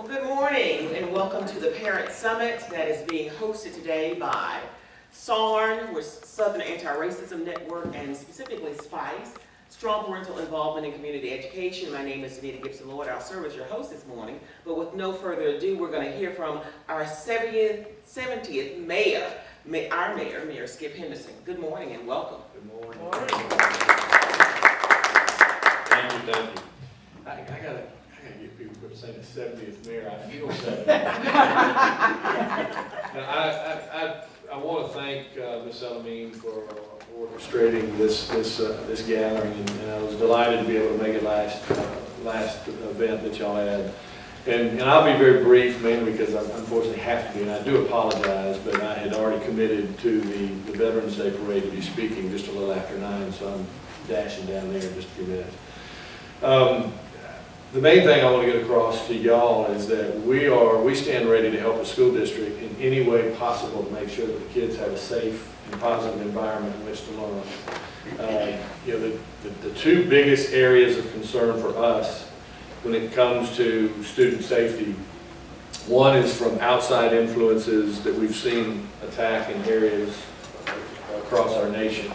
Well, good morning and welcome to the Parent Summit that is being hosted today by SARN, which is Southern Anti-Racism Network, and specifically SPICE, Strong Parental Involvement in Community Education. My name is Danita Gibson-Lord. I'll serve as your host this morning. But with no further ado, we're going to hear from our 70th mayor, our mayor, Mayor Skip Henderson. Good morning and welcome. Good morning. Thank you. I gotta get people to say the 70th mayor. I feel 70. I want to thank Ms. Elamine for orchestrating this gathering, and I was delighted to be able to make it last event that y'all had. And I'll be very brief, mainly because I unfortunately have to be, and I do apologize, but I had already committed to the Veterans Day Parade to be speaking just a little after 9, so I'm dashing down there in just a few minutes. The main thing I want to get across to y'all is that we stand ready to help the school district in any way possible to make sure that the kids have a safe and positive environment in which to learn. The two biggest areas of concern for us when it comes to student safety, one is from outside influences that we've seen attack in areas across our nation.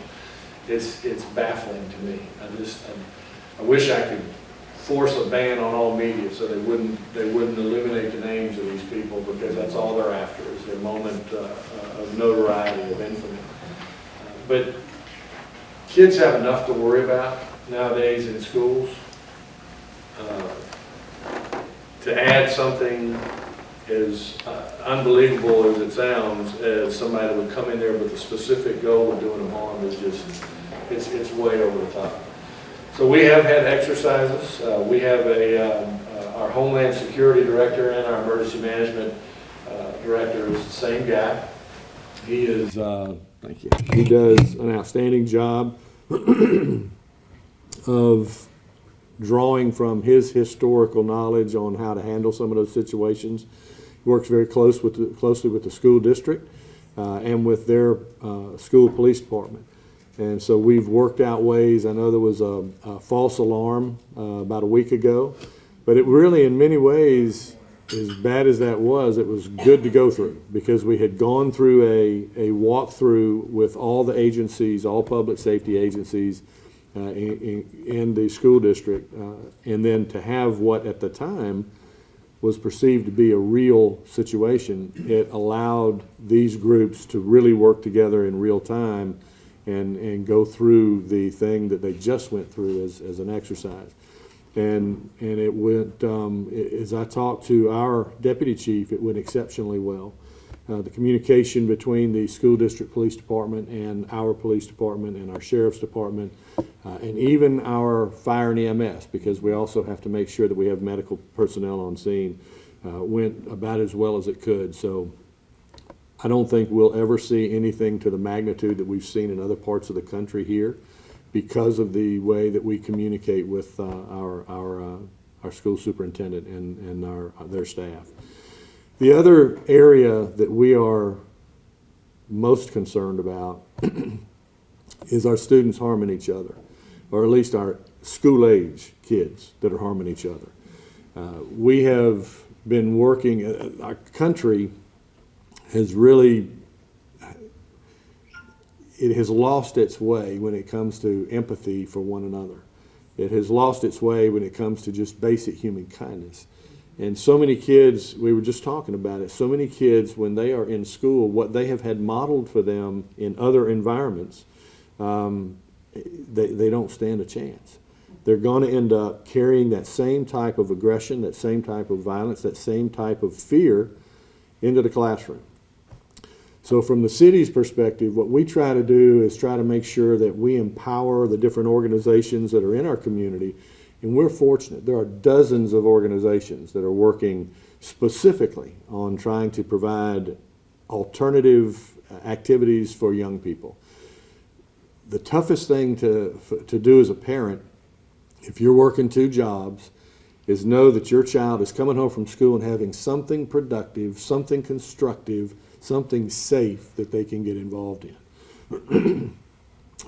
It's baffling to me. I wish I could force a ban on all media so they wouldn't eliminate the names of these people, because that's all they're after, is their moment of notoriety, of infamy. But kids have enough to worry about nowadays in schools. To add something as unbelievable as it sounds, as somebody that would come in there with a specific goal of doing them harm, is just, it's way over the top. So we have had exercises. We have our Homeland Security Director and our Emergency Management Director is the same guy. He is, thank you. He does an outstanding job of drawing from his historical knowledge on how to handle some of those situations. He works very closely with the school district and with their school police department. And so we've worked out ways. I know there was a false alarm about a week ago, but it really, in many ways, as bad as that was, it was good to go through, because we had gone through a walkthrough with all the agencies, all public safety agencies in the school district, and then to have what at the time was perceived to be a real situation, it allowed these groups to really work together in real time and go through the thing that they just went through as an exercise. And it went, as I talked to our deputy chief, it went exceptionally well. The communication between the school district police department and our police department and our sheriff's department, and even our fire and EMS, because we also have to make sure that we have medical personnel on scene, went about as well as it could. So I don't think we'll ever see anything to the magnitude that we've seen in other parts of the country here, because of the way that we communicate with our school superintendent and their staff. The other area that we are most concerned about is our students harming each other, or at least our school-age kids that are harming each other. We have been working, our country has really, it has lost its way when it comes to empathy for one another. It has lost its way when it comes to just basic human kindness. And so many kids, we were just talking about it, so many kids, when they are in school, what they have had modeled for them in other environments, they don't stand a chance. They're going to end up carrying that same type of aggression, that same type of violence, that same type of fear into the classroom. So from the city's perspective, what we try to do is try to make sure that we empower the different organizations that are in our community. And we're fortunate. There are dozens of organizations that are working specifically on trying to provide alternative activities for young people. The toughest thing to do as a parent, if you're working 2 jobs, is know that your child is coming home from school and having something productive, something constructive, something safe that they can get involved in.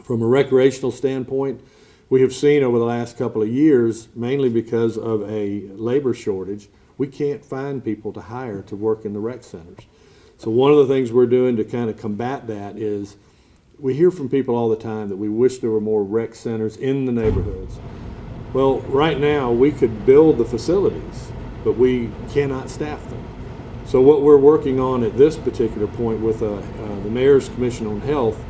From a recreational standpoint, we have seen over the last couple of years, mainly because of a labor shortage, we can't find people to hire to work in the rec centers. So one of the things we're doing to kind of combat that is we hear from people all the time that we wish there were more rec centers in the neighborhoods. Well, right now we could build the facilities, but we cannot staff them. So what we're working on at this particular point with the Mayor's Commission on Health,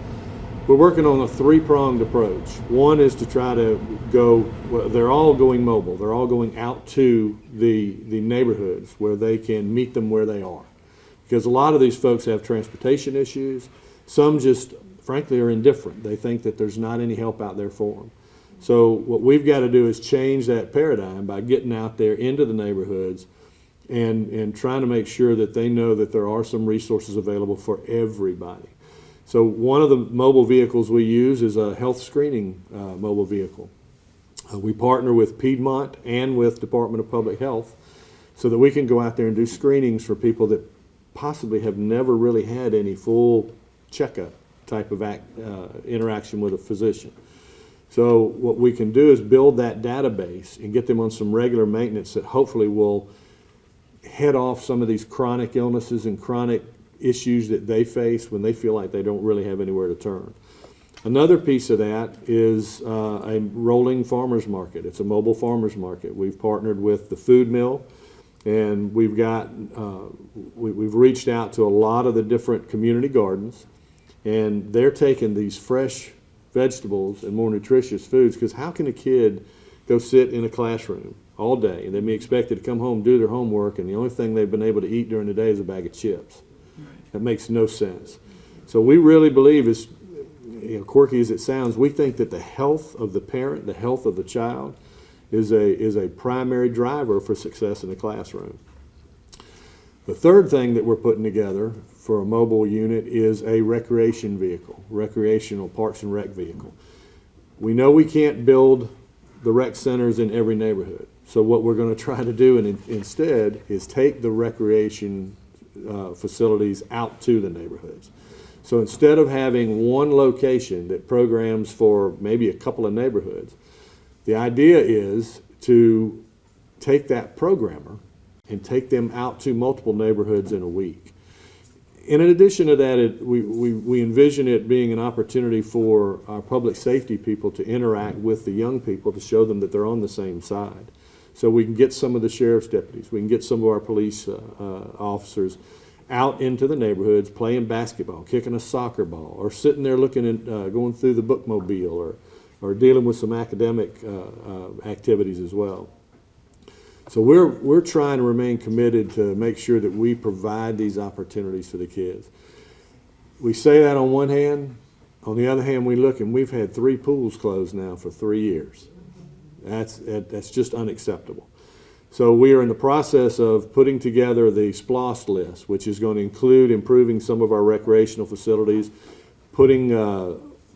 we're working on a three-pronged approach. One is to try to go, well, they're all going mobile. They're all going out to the neighborhoods where they can meet them where they are. Because a lot of these folks have transportation issues. Some just, frankly, are indifferent. They think that there's not any help out there for them. So what we've got to do is change that paradigm by getting out there into the neighborhoods and trying to make sure that they know that there are some resources available for everybody. So one of the mobile vehicles we use is a health screening mobile vehicle. We partner with Piedmont and with Department of Public Health so that we can go out there and do screenings for people that possibly have never really had any full checkup type of interaction with a physician. So what we can do is build that database and get them on some regular maintenance that hopefully will head off some of these chronic illnesses and chronic issues that they face when they feel like they don't really have anywhere to turn. Another piece of that is a rolling farmers market. It's a mobile farmers market. We've partnered with the food mill, and we've got we've reached out to a lot of the different community gardens, and they're taking these fresh vegetables and more nutritious foods, because how can a kid go sit in a classroom all day and they be expected to come home, do their homework, and the only thing they've been able to eat during the day is a bag of chips? That makes no sense. So we really believe, as quirky as it sounds, we think that the health of the parent, the health of the child, is a primary driver for success in the classroom. The third thing that we're putting together for a mobile unit is a recreation vehicle, recreational parks and rec vehicle. We know we can't build the rec centers in every neighborhood. So what we're going to try to do instead is take the recreation facilities out to the neighborhoods. So instead of having one location that programs for maybe a couple of neighborhoods, the idea is to take that programmer and take them out to multiple neighborhoods in a week. And in addition to that, we envision it being an opportunity for our public safety people to interact with the young people to show them that they're on the same side. So we can get some of the sheriff's deputies, we can get some of our police officers out into the neighborhoods playing basketball, kicking a soccer ball, or sitting there looking at going through the bookmobile, or dealing with some academic activities as well. So we're trying to remain committed to make sure that we provide these opportunities for the kids. We say that on one hand. On the other hand, we look and we've had 3 pools closed now for 3 years. That's just unacceptable. So we are in the process of putting together the SPLOST list, which is going to include improving some of our recreational facilities, putting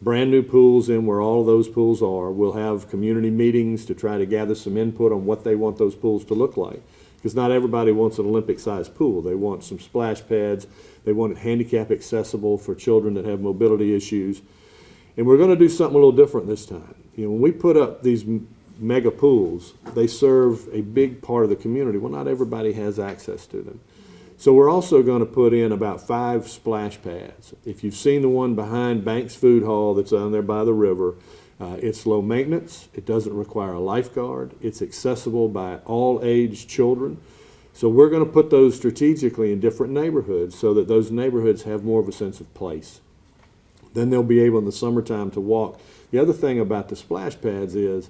brand new pools in where all of those pools are. We'll have community meetings to try to gather some input on what they want those pools to look like. Because not everybody wants an Olympic-sized pool. They want some splash pads. They want it handicap accessible for children that have mobility issues. And we're going to do something a little different this time. When we put up these mega pools, they serve a big part of the community. Well, not everybody has access to them. So we're also going to put in about 5 splash pads. If you've seen the one behind Banks Food Hall that's down there by the river, it's low maintenance. It doesn't require a lifeguard. It's accessible by all age children. So we're going to put those strategically in different neighborhoods so that those neighborhoods have more of a sense of place. Then they'll be able in the summertime to walk. The other thing about the splash pads is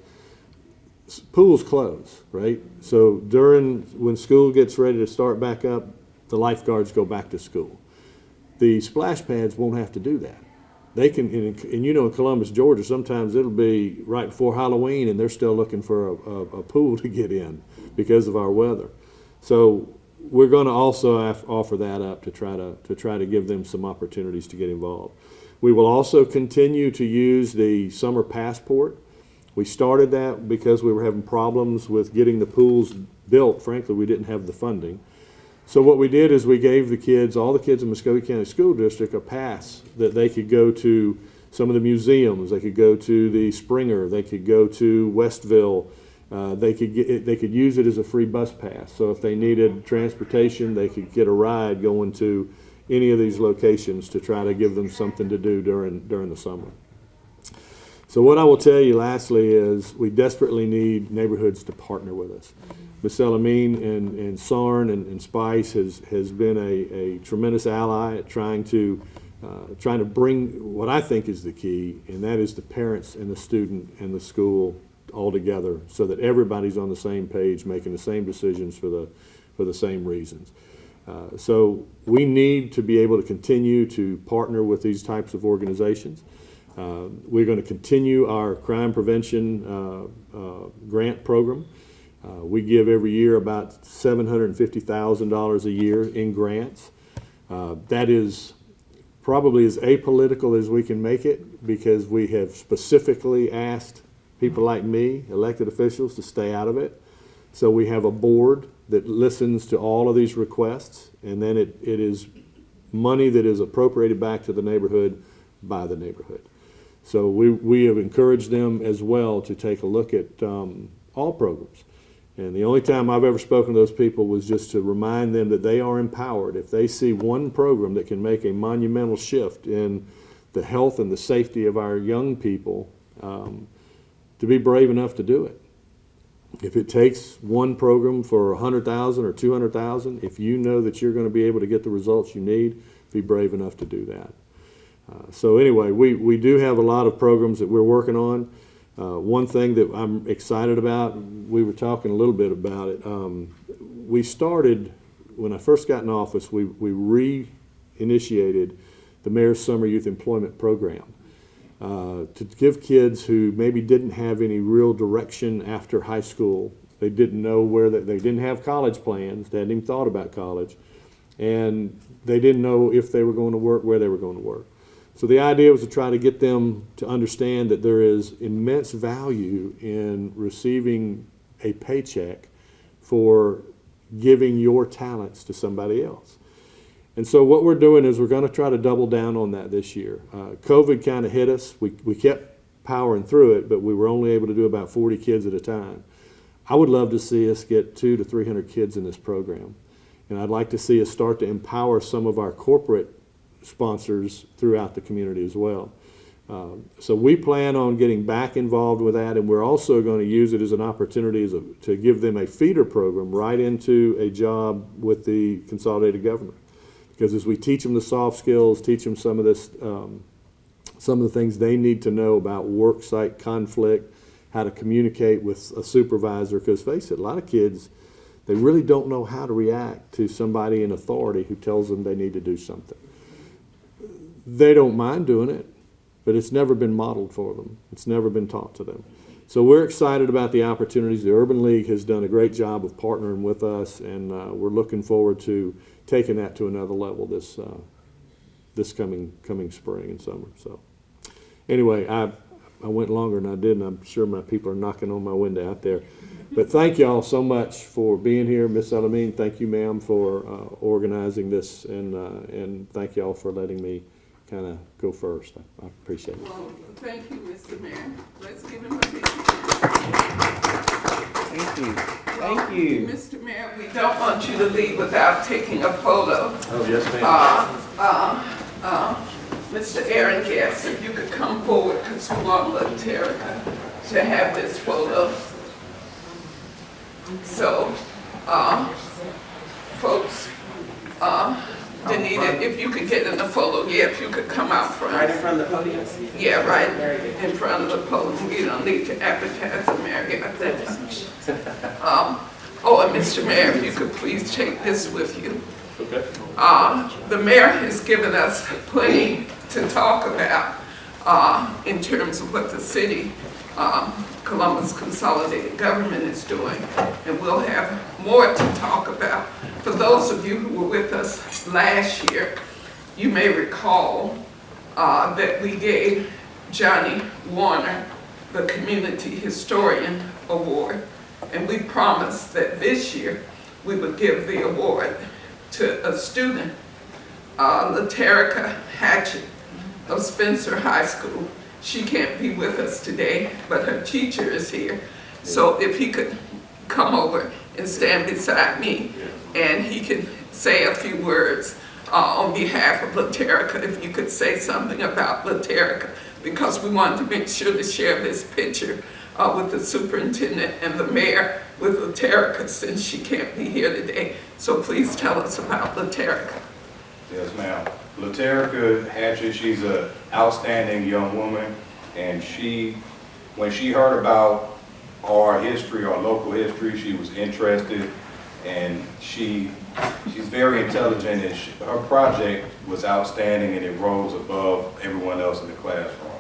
pools close, right? So when school gets ready to start back up, the lifeguards go back to school. The splash pads won't have to do that. They can, and in Columbus, Georgia, sometimes it'll be right before Halloween and they're still looking for a pool to get in because of our weather. So we're going to also offer that up to try to give them some opportunities to get involved. We will also continue to use the summer passport. We started that because we were having problems with getting the pools built. Frankly, we didn't have the funding. So what we did is we gave all the kids in Muskogee County School District a pass that they could go to some of the museums, they could go to the Springer, they could go to Westville, they could use it as a free bus pass. So if they needed transportation, they could get a ride going to any of these locations to try to give them something to do during the summer. So what I will tell you lastly is we desperately need neighborhoods to partner with us. Ms. Elamine and SARN and SPICE has been a tremendous ally at trying to bring what I think is the key, and that is the parents and the student and the school all together so that everybody's on the same page making the same decisions for the same reasons. So we need to be able to continue to partner with these types of organizations. We're going to continue our crime prevention grant program. We give every year about $750,000 a year in grants. That is probably as apolitical as we can make it because we have specifically asked people like me, elected officials, to stay out of it. So we have a board that listens to all of these requests, and then it is money that is appropriated back to the neighborhood by the neighborhood. So we have encouraged them as well to take a look at all programs. And the only time I've ever spoken to those people was just to remind them that they are empowered. If they see one program that can make a monumental shift in the health and the safety of our young people, to be brave enough to do it. If it takes one program for 100,000 or 200,000, if you know that you're going to be able to get the results you need, be brave enough to do that. So anyway, we do have a lot of programs that we're working on. One thing that I'm excited about, we were talking a little bit about it. We started, when I first got in office, we reinitiated the Mayor's Summer Youth Employment Program to give kids who maybe didn't have any real direction after high school. They didn't know where they didn't have college plans. They hadn't even thought about college. And they didn't know if they were going to work, where they were going to work. So the idea was to try to get them to understand that there is immense value in receiving a paycheck for giving your talents to somebody else. And so what we're doing is we're going to try to double down on that this year. COVID kind of hit us. We kept powering through it, but we were only able to do about 40 kids at a time. I would love to see us get 200 to 300 kids in this program. And I'd like to see us start to empower some of our corporate sponsors throughout the community as well. So we plan on getting back involved with that, and we're also going to use it as an opportunity to give them a feeder program right into a job with the consolidated government. Because as we teach them the soft skills, teach them some of this, some of the things they need to know about work site conflict, how to communicate with a supervisor, because face it, a lot of kids, they really don't know how to react to somebody in authority who tells them they need to do something. They don't mind doing it, but it's never been modeled for them. It's never been taught to them. So we're excited about the opportunities. The Urban League has done a great job of partnering with us, and we're looking forward to taking that to another level this coming spring and summer. So anyway, I went longer than I did, and I'm sure my people are knocking on my window out there. But thank y'all so much for being here. Miss Elamine, thank you, ma'am, for organizing this, and thank y'all for letting me kind of go first. I appreciate it. Well, thank you, Mr. Mayor. Let's give him a big Thank you. Well, Thank you. Mr. Mayor, we don't want you to leave without taking a photo. Oh, yes, ma'am. Mr. Aaron Guest, if you could come forward, because we want Terica to have this photo. So, folks, Danita, if you could get in the photo, yeah, if you could come out front. Right in front of the podium? Yeah, right in front of the podium. You don't need to advertise the mayor, get that much. Oh, and Mr. Mayor, if you could please take this with you. Okay. The mayor has given us plenty to talk about in terms of what the city, Columbus Consolidated Government is doing, and we'll have more to talk about. For those of you who were with us last year, you may recall that we gave Johnny Warner the Community Historian Award, and we promised that this year we would give the award to a student, Laterica Hatchett of Spencer High School. She can't be with us today, but her teacher is here, So if he could come over and stand beside me, and he can say a few words on behalf of Laterica, if you could say something about Laterica, because we want to make sure to share this picture with the superintendent and the mayor with Laterica, since she can't be here today. So please tell us about Laterica. Yes, ma'am. Laterica Hatchett, she's an outstanding young woman, and when she heard about our history, our local history, she was interested, and she's very intelligent, and her project was outstanding, and it rose above everyone else in the classroom.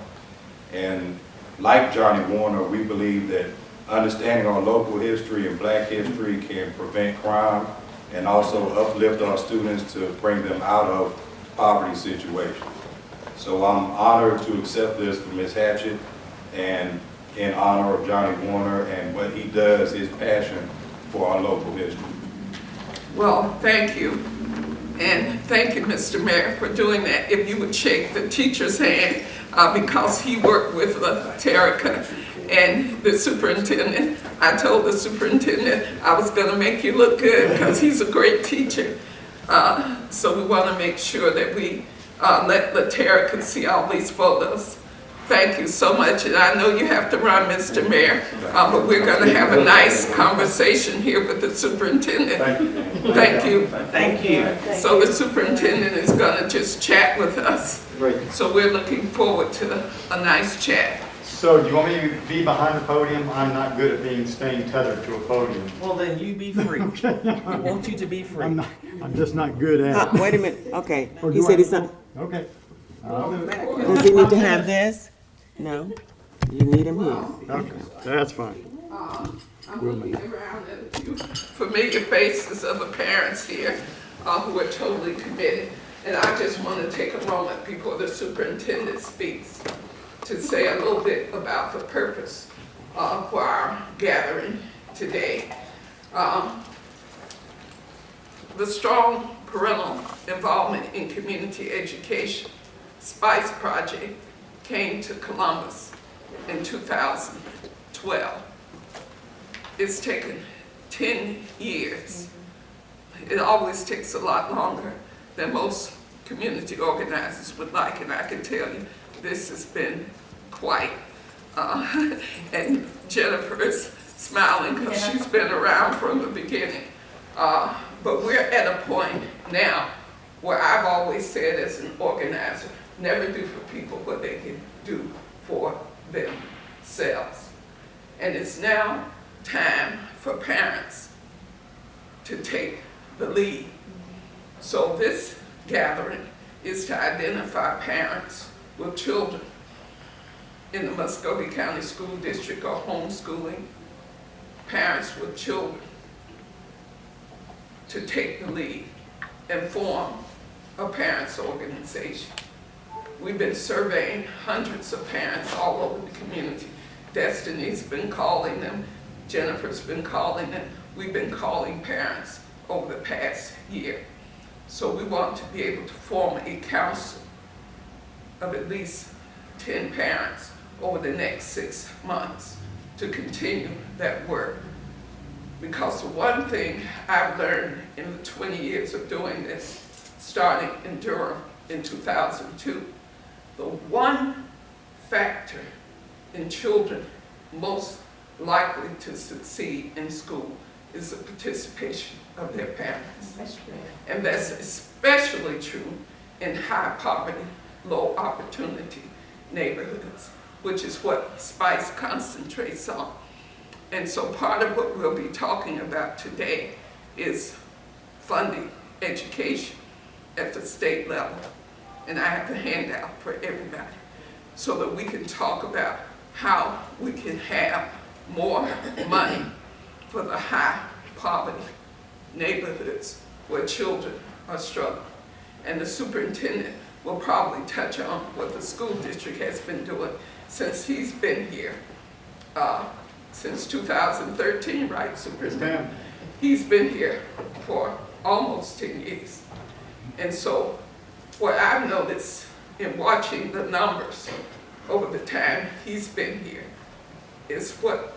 And like Johnny Warner, we believe that understanding our local history and Black history can prevent crime and also uplift our students to bring them out of poverty situations. So I'm honored to accept this from Ms. Hatchett, and in honor of Johnny Warner and what he does, his passion for our local history. Well, thank you. And thank you, Mr. Mayor, for doing that. If you would shake the teacher's hand, because he worked with Laterica and the superintendent. I told the superintendent I was going to make you look good because he's a great teacher. So we want to make sure that we let Laterica see all these photos. Thank you so much, and I know you have to run, Mr. Mayor, but we're going to have a nice conversation here with the superintendent. Thank you. Thank you. So the superintendent is going to just chat with us. Great. So we're looking forward to a nice chat. So do you want me to be behind the podium? I'm not good at being staying tethered to a podium. Well, then you be free. We want you to be free. I'm just not good at it. Wait a minute, okay. Or He do said I- he's not, Okay. I'll do it. does he need to have this? No? You need him here. Okay, that's fine. I'm looking around at a few familiar faces of the parents here who are totally committed. And I just want to take a moment before the superintendent speaks to say a little bit about the purpose for our gathering today. The strong parental involvement in community education, SPICE project, came to Columbus in 2012. It's taken 10 years. It always takes a lot longer than most community organizers would like, and I can tell you this has been quite, and Jennifer is smiling because she's been around from the beginning. But we're at a point now where I've always said as an organizer, never do for people what they can do for themselves. And it's now time for parents to take the lead. So this gathering is to identify parents with children in the Muscogee County School District or homeschooling, parents with children, to take the lead and form a parents' organization. We've been surveying hundreds of parents all over the community. Destiny's been calling them, Jennifer's been calling them, we've been calling parents over the past year. So we want to be able to form a council of at least 10 parents over the next 6 months to continue that work. Because the one thing I've learned in the 20 years of doing this, starting in Durham in 2002, the one factor in children most likely to succeed in school is the participation of their parents. That's true. And that's especially true in high poverty, low opportunity neighborhoods, which is what SPICE concentrates on. And so part of what we'll be talking about today is funding education at the state level. And I have a handout for everybody so that we can talk about how we can have more money for the high poverty neighborhoods where children are struggling. And the superintendent will probably touch on what the school district has been doing since he's been here, since 2013, right, superintendent? ma'am. He's been here for almost 10 years. And so what I've noticed in watching the numbers over the time he's been here is what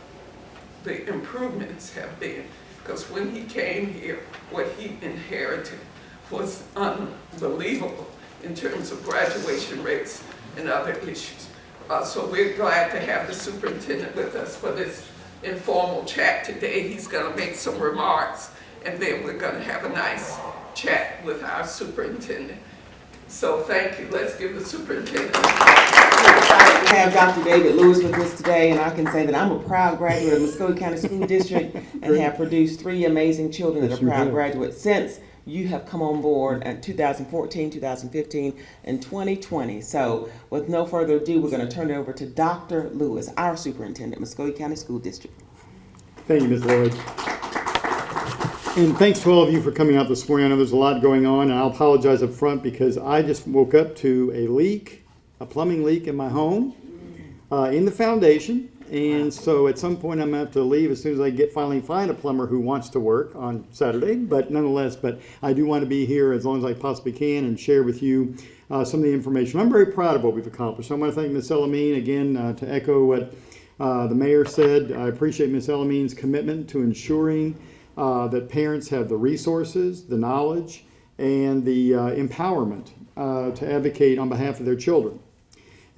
the improvements have been. Because when he came here, what he inherited was unbelievable in terms of graduation rates and other issues. So we're glad to have the superintendent with us for this informal chat today. He's going to make some remarks, and then we're going to have a nice chat with our superintendent. So thank you. Let's give the superintendent. I'm excited to have Dr. David Lewis with us today, and I can say that I'm a proud graduate of Muskogee County School District and have produced 3 amazing children that are proud graduates since you have come on board in 2014, 2015, and 2020. So with no further ado, we're going to turn it over to Dr. Lewis, our superintendent, Muskogee County School District. Thank you, Ms. Lloyd. And thanks to all of you for coming out this morning. I know there's a lot going on, and I'll apologize up front because I just woke up to a leak, a plumbing leak in my home, in the foundation. And so at some point I'm going to have to leave as soon as I finally find a plumber who wants to work on Saturday. But nonetheless, I do want to be here as long as I possibly can and share with you some of the information. I'm very proud of what we've accomplished. So I want to thank Ms. Elamine again to echo what the mayor said. I appreciate Ms. Elamine's commitment to ensuring that parents have the resources, the knowledge, and the empowerment to advocate on behalf of their children.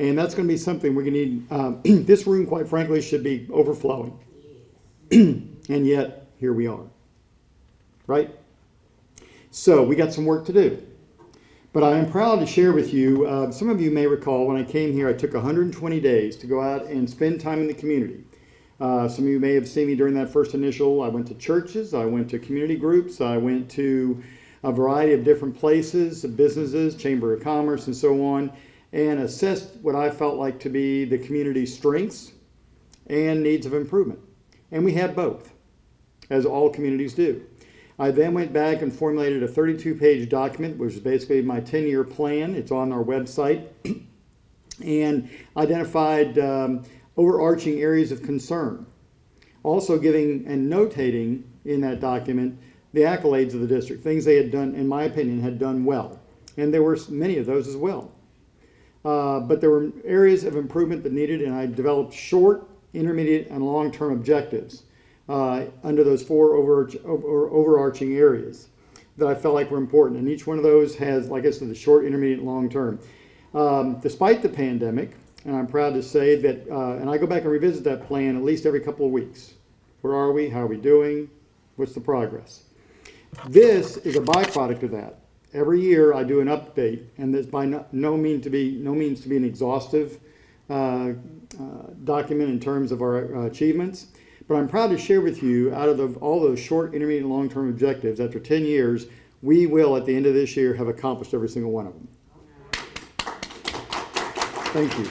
And that's going to be something we're going to need. This room, quite frankly, should be overflowing. And yet, here we are. Right? So, we got some work to do. But I am proud to share with you, some of you may recall when I came here, I took 120 days to go out and spend time in the community. Some of you may have seen me during that first initial. I went to churches, I went to community groups, I went to a variety of different places, businesses, Chamber of Commerce, and so on, and assessed what I felt like to be the community's strengths and needs of improvement. And we had both, as all communities do. I then went back and formulated a 32-page document, which is basically my 10-year plan. It's on our website, and identified overarching areas of concern. Also giving and notating in that document the accolades of the district, things they had done, in my opinion, had done well. And there were many of those as well. But there were areas of improvement that needed, and I developed short, intermediate, and long-term objectives under those 4 overarching areas that I felt like were important. And each one of those has, like I said, the short, intermediate, and long-term. Despite the pandemic, and I'm proud to say that, and I go back and revisit that plan at least every couple of weeks. Where are we? How are we doing? What's the progress? This is a byproduct of that. Every year I do an update, and this by no means to be an exhaustive document in terms of our achievements. But I'm proud to share with you, out of all those short, intermediate, and long-term objectives, after 10 years, we will, at the end of this year, have accomplished every single one of them. Thank you.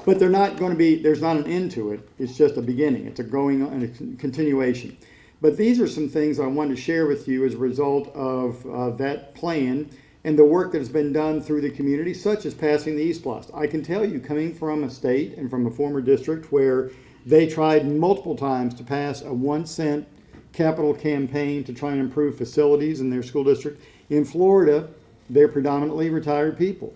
But they're not going to be, there's not an end to it. It's just a beginning. It's a going on, a continuation. But these are some things I wanted to share with you as a result of that plan and the work that has been done through the community, such as passing the East Blast. I can tell you, coming from a state and from a former district where they tried multiple times to pass a 1-cent capital campaign to try and improve facilities in their school district, in Florida, they're predominantly retired people.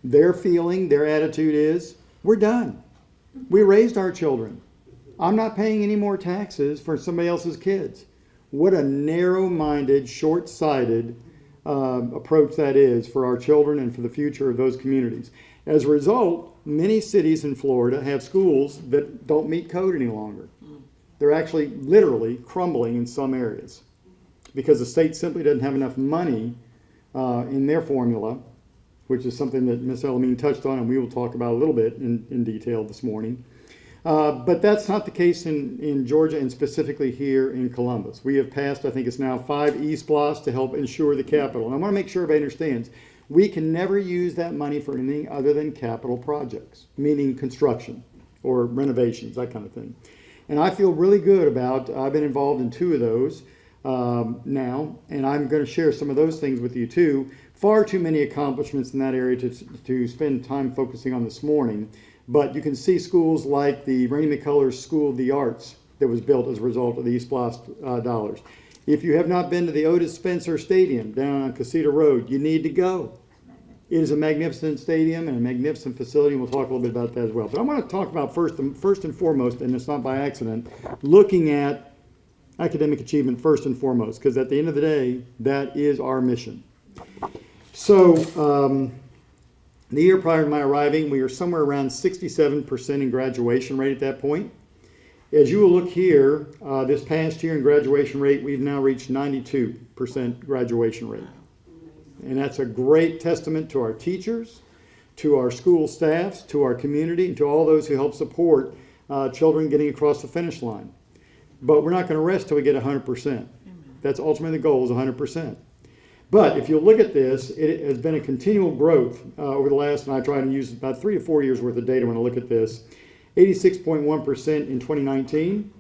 Their feeling, their attitude is, we're done. We raised our children. I'm not paying any more taxes for somebody else's kids. What a narrow-minded, short-sighted approach that is for our children and for the future of those communities. As a result, many cities in Florida have schools that don't meet code any longer. They're actually literally crumbling in some areas because the state simply doesn't have enough money in their formula, which is something that Ms. Elamine touched on and we will talk about a little bit in detail this morning. But that's not the case in Georgia and specifically here in Columbus. We have passed, I think it's now 5 East Blasts to help ensure the capital. And I want to make sure everybody understands, we can never use that money for anything other than capital projects, meaning construction or renovations, that kind of thing. And I feel really good about, I've been involved in 2 of those now, and I'm going to share some of those things with you too. Far too many accomplishments in that area to spend time focusing on this morning. But you can see schools like the Rainey McCullers School of the Arts that was built as a result of the East Blast dollars. If you have not been to the Otis Spencer Stadium down on Casita Road, you need to go. It is a magnificent stadium and a magnificent facility, and we'll talk a little bit about that as well. But I want to talk about first and foremost, and it's not by accident, looking at academic achievement first and foremost, because at the end of the day, that is our mission. So, the year prior to my arriving, we were somewhere around 67% in graduation rate at that point. As you will look here, this past year in graduation rate, we've now reached 92% graduation rate. And that's a great testament to our teachers, to our school staffs, to our community, and to all those who help support children getting across the finish line. But we're not going to rest till we get 100%. That's ultimately the goal, is 100%. But if you look at this, it has been a continual growth over the last, and I try to use about 3 to 4 years worth of data when I look at this. 86.1% in 2019,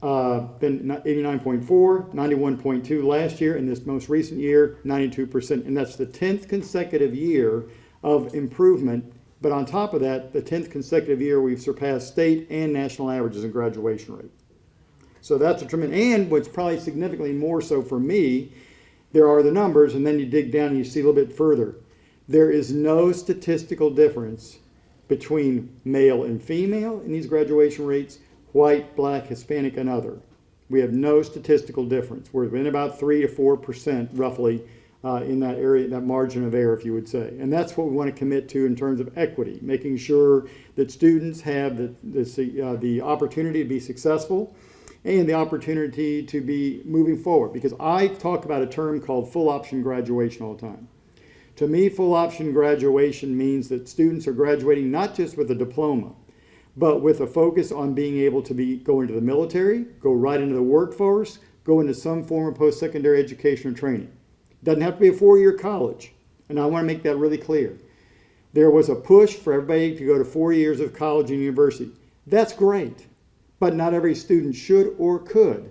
then 89.4, 91.2 last year, and this most recent year, 92%. And that's the 10th consecutive year of improvement. But on top of that, the 10th consecutive year we've surpassed state and national averages in graduation rate. So that's a tremendous, and what's probably significantly more so for me, there are the numbers, and then you dig down and you see a little bit further. There is no statistical difference between male and female in these graduation rates, white, black, Hispanic, and other. We have no statistical difference. We're in about 3 to 4% roughly in that area, that margin of error, if you would say. And that's what we want to commit to in terms of equity, making sure that students have the opportunity to be successful and the opportunity to be moving forward. Because I talk about a term called full option graduation all the time. To me, full option graduation means that students are graduating not just with a diploma, but with a focus on being able to go into the military, go right into the workforce, go into some form of post-secondary education or training. Doesn't have to be a 4-year college, and I want to make that really clear. There was a push for everybody to go to 4 years of college and university. That's great, but not every student should or could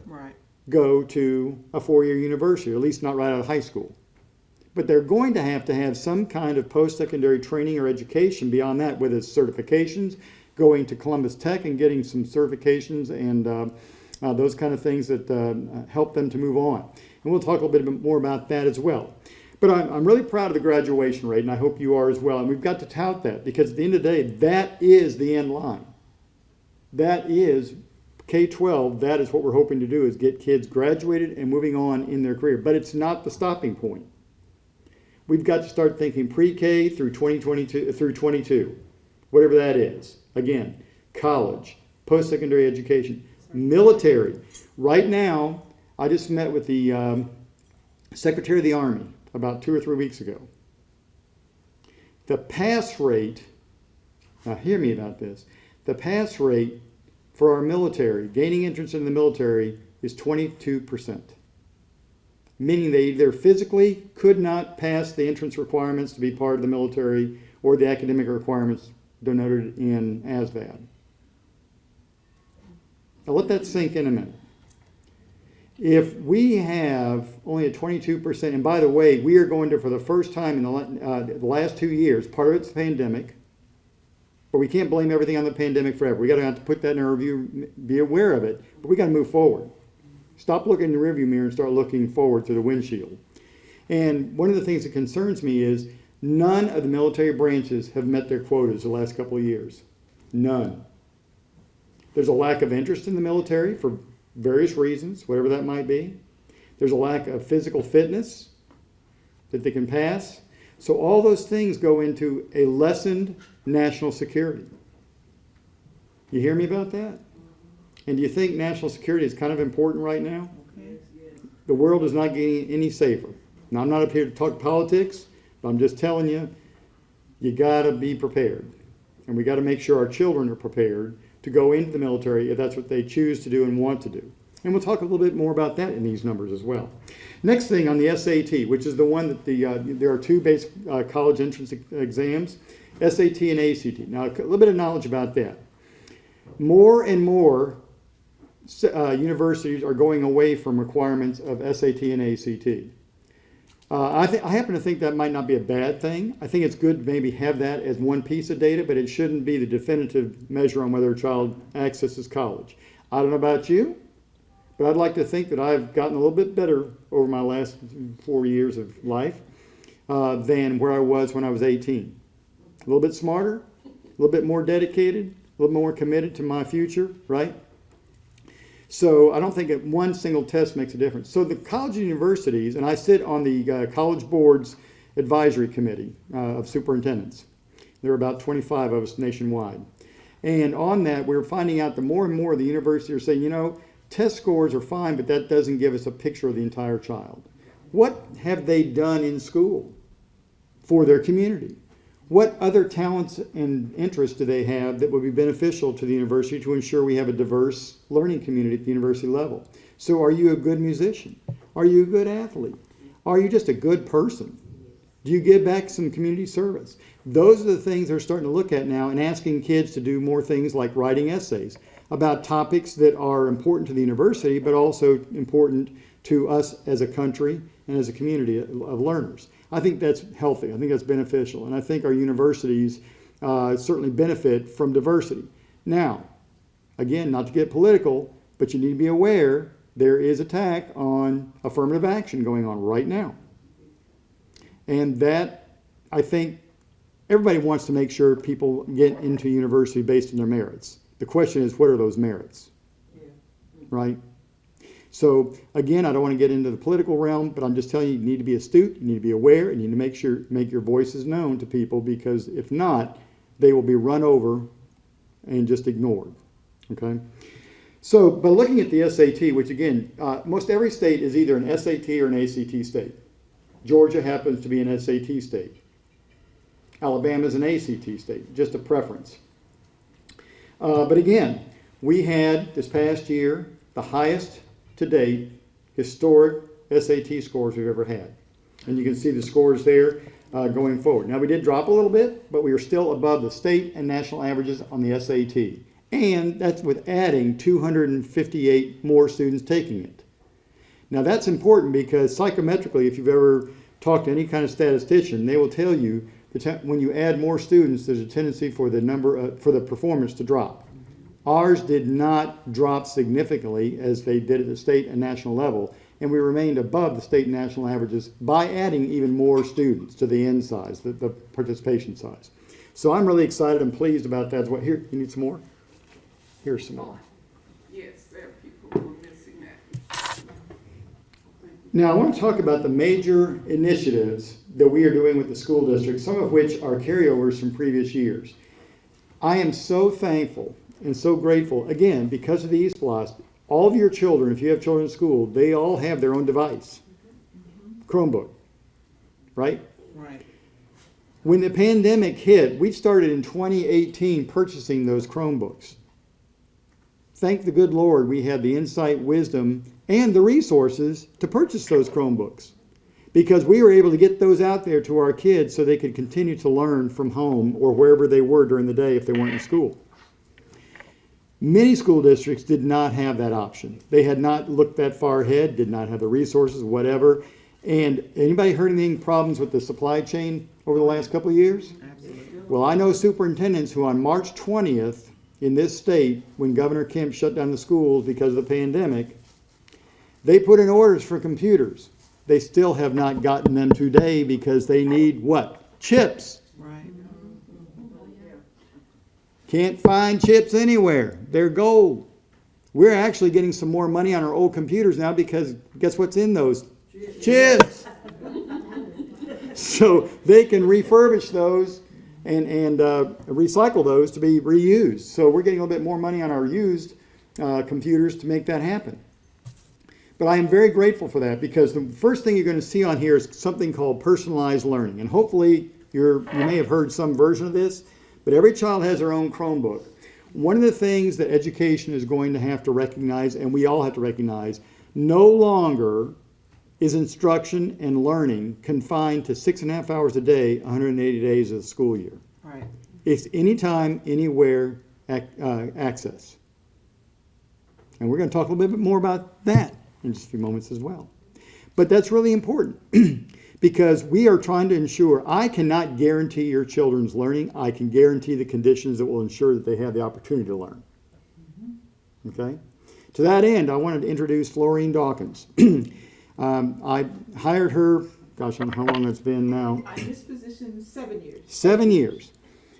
go to a 4-year university, or at least not right out of high school. But they're going to have some kind of post-secondary training or education beyond that, whether it's certifications, going to Columbus Tech and getting some certifications and those kind of things that help them to move on. And we'll talk a little bit more about that as well. But I'm really proud of the graduation rate, and I hope you are as well. And we've got to tout that, because at the end of the day, that is the end line. That is K-12. That is what we're hoping to do, is get kids graduated and moving on in their career. But it's not the stopping point. We've got to start thinking pre-K through 22, whatever that is. Again, college, post-secondary education, military. Right now, I just met with the Secretary of the Army about 2 or 3 weeks ago. The pass rate, now hear me about this, the pass rate for our military, gaining entrance in the military, is 22%. Meaning they either physically could not pass the entrance requirements to be part of the military or the academic requirements denoted in ASVAB. Now let that sink in a minute. If we have only a 22%, and by the way, we are going to, for the first time in the last 2 years, part of it's the pandemic, but we can't blame everything on the pandemic forever. We got to have to put that in our review, be aware of it, but we got to move forward. Stop looking in the rearview mirror and start looking forward through the windshield. And one of the things that concerns me is none of the military branches have met their quotas the last couple of years. None. There's a lack of interest in the military for various reasons, whatever that might be. There's a lack of physical fitness that they can pass. So all those things go into a lessened national security. You hear me about that? And do you think national security is kind of important right now? The world is not getting any safer. Now, I'm not up here to talk politics, but I'm just telling you, you got to be prepared. And we got to make sure our children are prepared to go into the military if that's what they choose to do and want to do. And we'll talk a little bit more about that in these numbers as well. Next thing on the SAT, which is the one that there are 2 basic college entrance exams, SAT and ACT. Now, a little bit of knowledge about that. More and more universities are going away from requirements of SAT and ACT. I happen to think that might not be a bad thing. I think it's good to maybe have that as one piece of data, but it shouldn't be the definitive measure on whether a child accesses college. I don't know about you, but I'd like to think that I've gotten a little bit better over my last 4 years of life. than where I was when I was 18. A little bit smarter, a little bit more dedicated, a little more committed to my future, right? So I don't think that one single test makes a difference. So the college and universities, and I sit on the College Board's Advisory Committee of Superintendents. There are about 25 of us nationwide. And on that, we're finding out that more and more the universities are saying, you know, test scores are fine, but that doesn't give us a picture of the entire child. What have they done in school for their community? What other talents and interests do they have that would be beneficial to the university to ensure we have a diverse learning community at the university level? So are you a good musician? Are you a good athlete? Are you just a good person? Do you give back some community service? Those are the things they're starting to look at now and asking kids to do more things like writing essays about topics that are important to the university, but also important to us as a country and as a community of learners. I think that's healthy. I think that's beneficial. And I think our universities certainly benefit from diversity. Now, again, not to get political, but you need to be aware there is attack on affirmative action going on right now. And that, I think, everybody wants to make sure people get into university based on their merits. The question is, what are those merits? Right? So, again, I don't want to get into the political realm, but I'm just telling you, you need to be astute, you need to be aware, and you need to make your voices known to people, because if not, they will be run over and just ignored. Okay? So, by looking at the SAT, which again, most every state is either an SAT or an ACT state. Georgia happens to be an SAT state. Alabama is an ACT state, just a preference. But again, we had this past year the highest to date historic SAT scores we've ever had. And you can see the scores there going forward. Now, we did drop a little bit, but we are still above the state and national averages on the SAT. And that's with adding 258 more students taking it. Now, that's important because psychometrically, if you've ever talked to any kind of statistician, they will tell you that when you add more students, there's a tendency for the performance to drop. Ours did not drop significantly as they did at the state and national level, and we remained above the state and national averages by adding even more students to the end size, the participation size. So I'm really excited and pleased about that. Here, you need some more? Here's some more. Yes, there are people who are missing that. Now, I want to talk about the major initiatives that we are doing with the school district, some of which are carryovers from previous years. I am so thankful and so grateful, again, because of the East Blast. All of your children, if you have children in school, they all have their own device. Chromebook, right? Right. When the pandemic hit, we started in 2018 purchasing those Chromebooks. Thank the good Lord we had the insight, wisdom, and the resources to purchase those Chromebooks, because we were able to get those out there to our kids so they could continue to learn from home or wherever they were during the day if they weren't in school. Many school districts did not have that option. They had not looked that far ahead, did not have the resources, whatever. And anybody heard any problems with the supply chain over the last couple of years? Absolutely. Well, I know superintendents who on March 20th in this state, when Governor Kemp shut down the schools because of the pandemic, they put in orders for computers. They still have not gotten them today because they need what? Chips. Right. Can't find chips anywhere. They're gold. We're actually getting some more money on our old computers now because guess what's in those? Chips. So they can refurbish those and recycle those to be reused. So we're getting a little bit more money on our used computers to make that happen. But I am very grateful for that, because the first thing you're going to see on here is something called personalized learning. And hopefully you may have heard some version of this, but every child has their own Chromebook. One of the things that education is going to have to recognize, and we all have to recognize, no longer is instruction and learning confined to 6.5 hours a day, 180 days of the school year. Right. It's anytime, anywhere access. And we're going to talk a little bit more about that in just a few moments as well. But that's really important because we are trying to ensure, I cannot guarantee your children's learning. I can guarantee the conditions that will ensure that they have the opportunity to learn. Okay? To that end, I wanted to introduce Florine Dawkins. I hired her gosh, I don't know how long it's been now. In this position, 7 years. 7 years.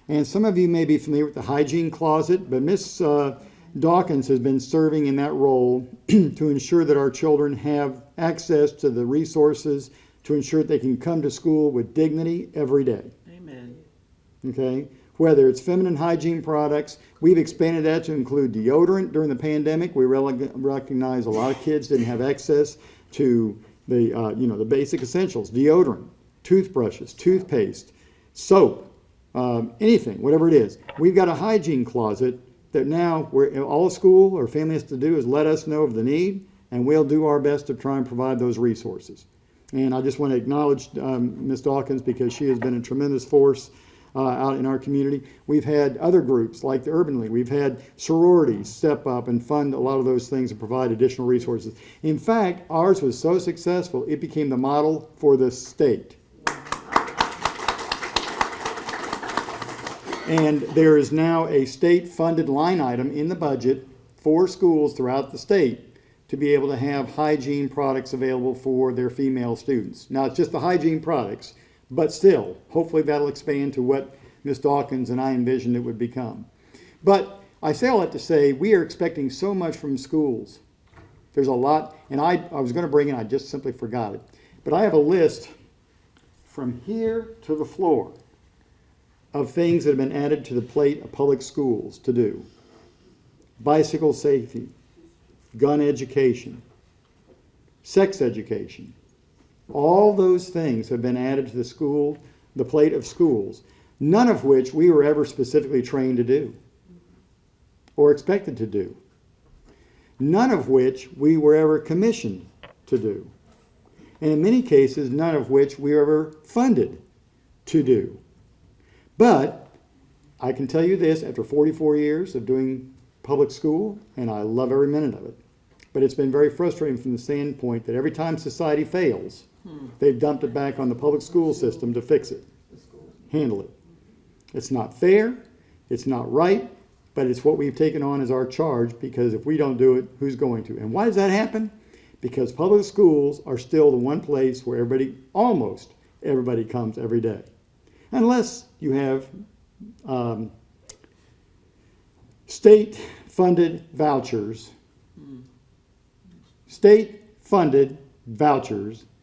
And some of you may be familiar with the hygiene closet, but Miss Dawkins has been serving in that role to ensure that our children have access to the resources to ensure that they can come to school with dignity every day. Amen. Okay? Whether it's feminine hygiene products, we've expanded that to include deodorant during the pandemic. We recognize a lot of kids didn't have access to the basic essentials: deodorant, toothbrushes, toothpaste, soap, anything, whatever it is. We've got a hygiene closet that now all school or family has to do is let us know of the need, and we'll do our best to try and provide those resources. And I just want to acknowledge Ms. Dawkins, because she has been a tremendous force out in our community. We've had other groups like the Urban League. We've had sororities step up and fund a lot of those things and provide additional resources. In fact, ours was so successful, it became the model for the state. And there is now a state-funded line item in the budget for schools throughout the state to be able to have hygiene products available for their female students. Now, it's just the hygiene products, but still, hopefully that'll expand to what Ms. Dawkins and I envisioned it would become. But I say all that to say, we are expecting so much from schools. There's a lot, and I was going to bring in, I just simply forgot it. But I have a list from here to the floor of things that have been added to the plate of public schools to do. Bicycle safety, gun education, sex education. All those things have been added to the plate of schools, none of which we were ever specifically trained to do or expected to do. None of which we were ever commissioned to do. And in many cases, none of which we were ever funded to do. But I can tell you this, after 44 years of doing public school, and I love every minute of it, but it's been very frustrating from the standpoint that every time society fails, they've dumped it back on the public school system to fix it, handle it. It's not fair, it's not right, but it's what we've taken on as our charge, because if we don't do it, who's going to? And why does that happen? Because public schools are still the one place where almost everybody comes every day. Unless you have state-funded vouchers,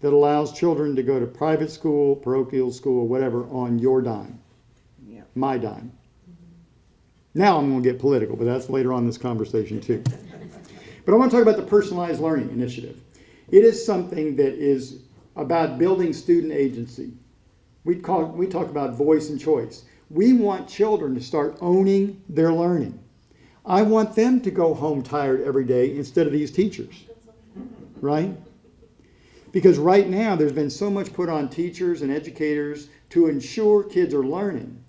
that allows children to go to private school, parochial school, whatever, on your dime, my dime. Now I'm going to get political, but that's later on in this conversation too. But I want to talk about the Personalized Learning Initiative. It is something that is about building student agency. We talk about voice and choice. We want children to start owning their learning. I want them to go home tired every day instead of these teachers, right? Because right now there's been so much put on teachers and educators to ensure kids are learning.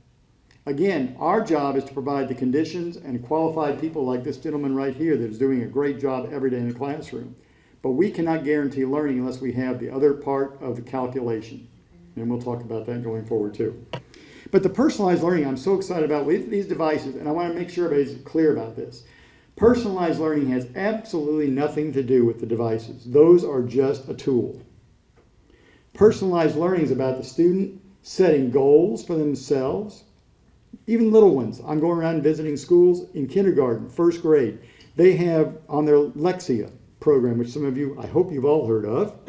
Again, our job is to provide the conditions and qualified people like this gentleman right here that is doing a great job every day in the classroom. But we cannot guarantee learning unless we have the other part of the calculation. And we'll talk about that going forward too. But the personalized learning I'm so excited about with these devices, and I want to make sure everybody's clear about this. Personalized learning has absolutely nothing to do with the devices. Those are just a tool. Personalized learning is about the student setting goals for themselves, even little ones. I'm going around visiting schools in kindergarten, first grade. They have on their Lexia program, which some of you, I hope you've all heard of,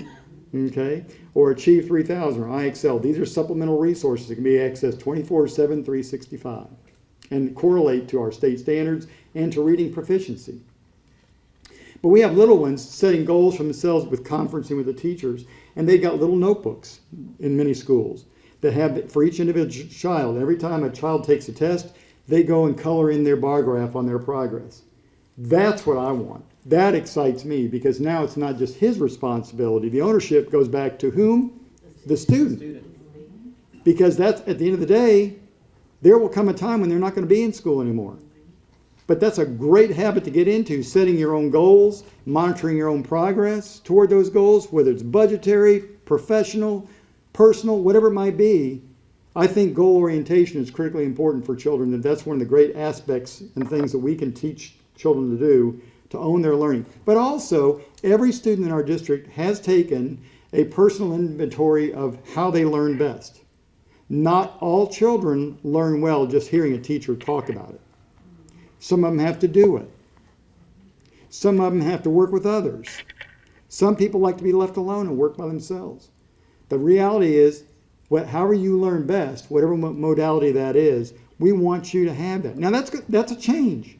okay, or Achieve 3000 or iExcel. These are supplemental resources that can be accessed 24/7, 365 and correlate to our state standards and to reading proficiency. But we have little ones setting goals for themselves with conferencing with the teachers, and they got little notebooks in many schools that have for each individual child. Every time a child takes a test, they go and color in their bar graph on their progress. That's what I want. That excites me, because now it's not just his responsibility. The ownership goes back to whom? The student. Because that's, at the end of the day, there will come a time when they're not going to be in school anymore. But that's a great habit to get into, setting your own goals, monitoring your own progress toward those goals, whether it's budgetary, professional, personal, whatever it might be. I think goal orientation is critically important for children, and that's one of the great aspects and things that we can teach children to do to own their learning. But also, every student in our district has taken a personal inventory of how they learn best. Not all children learn well just hearing a teacher talk about it. Some of them have to do it. Some of them have to work with others. Some people like to be left alone and work by themselves. The reality is, however you learn best, whatever modality that is, we want you to have that. Now that's a change,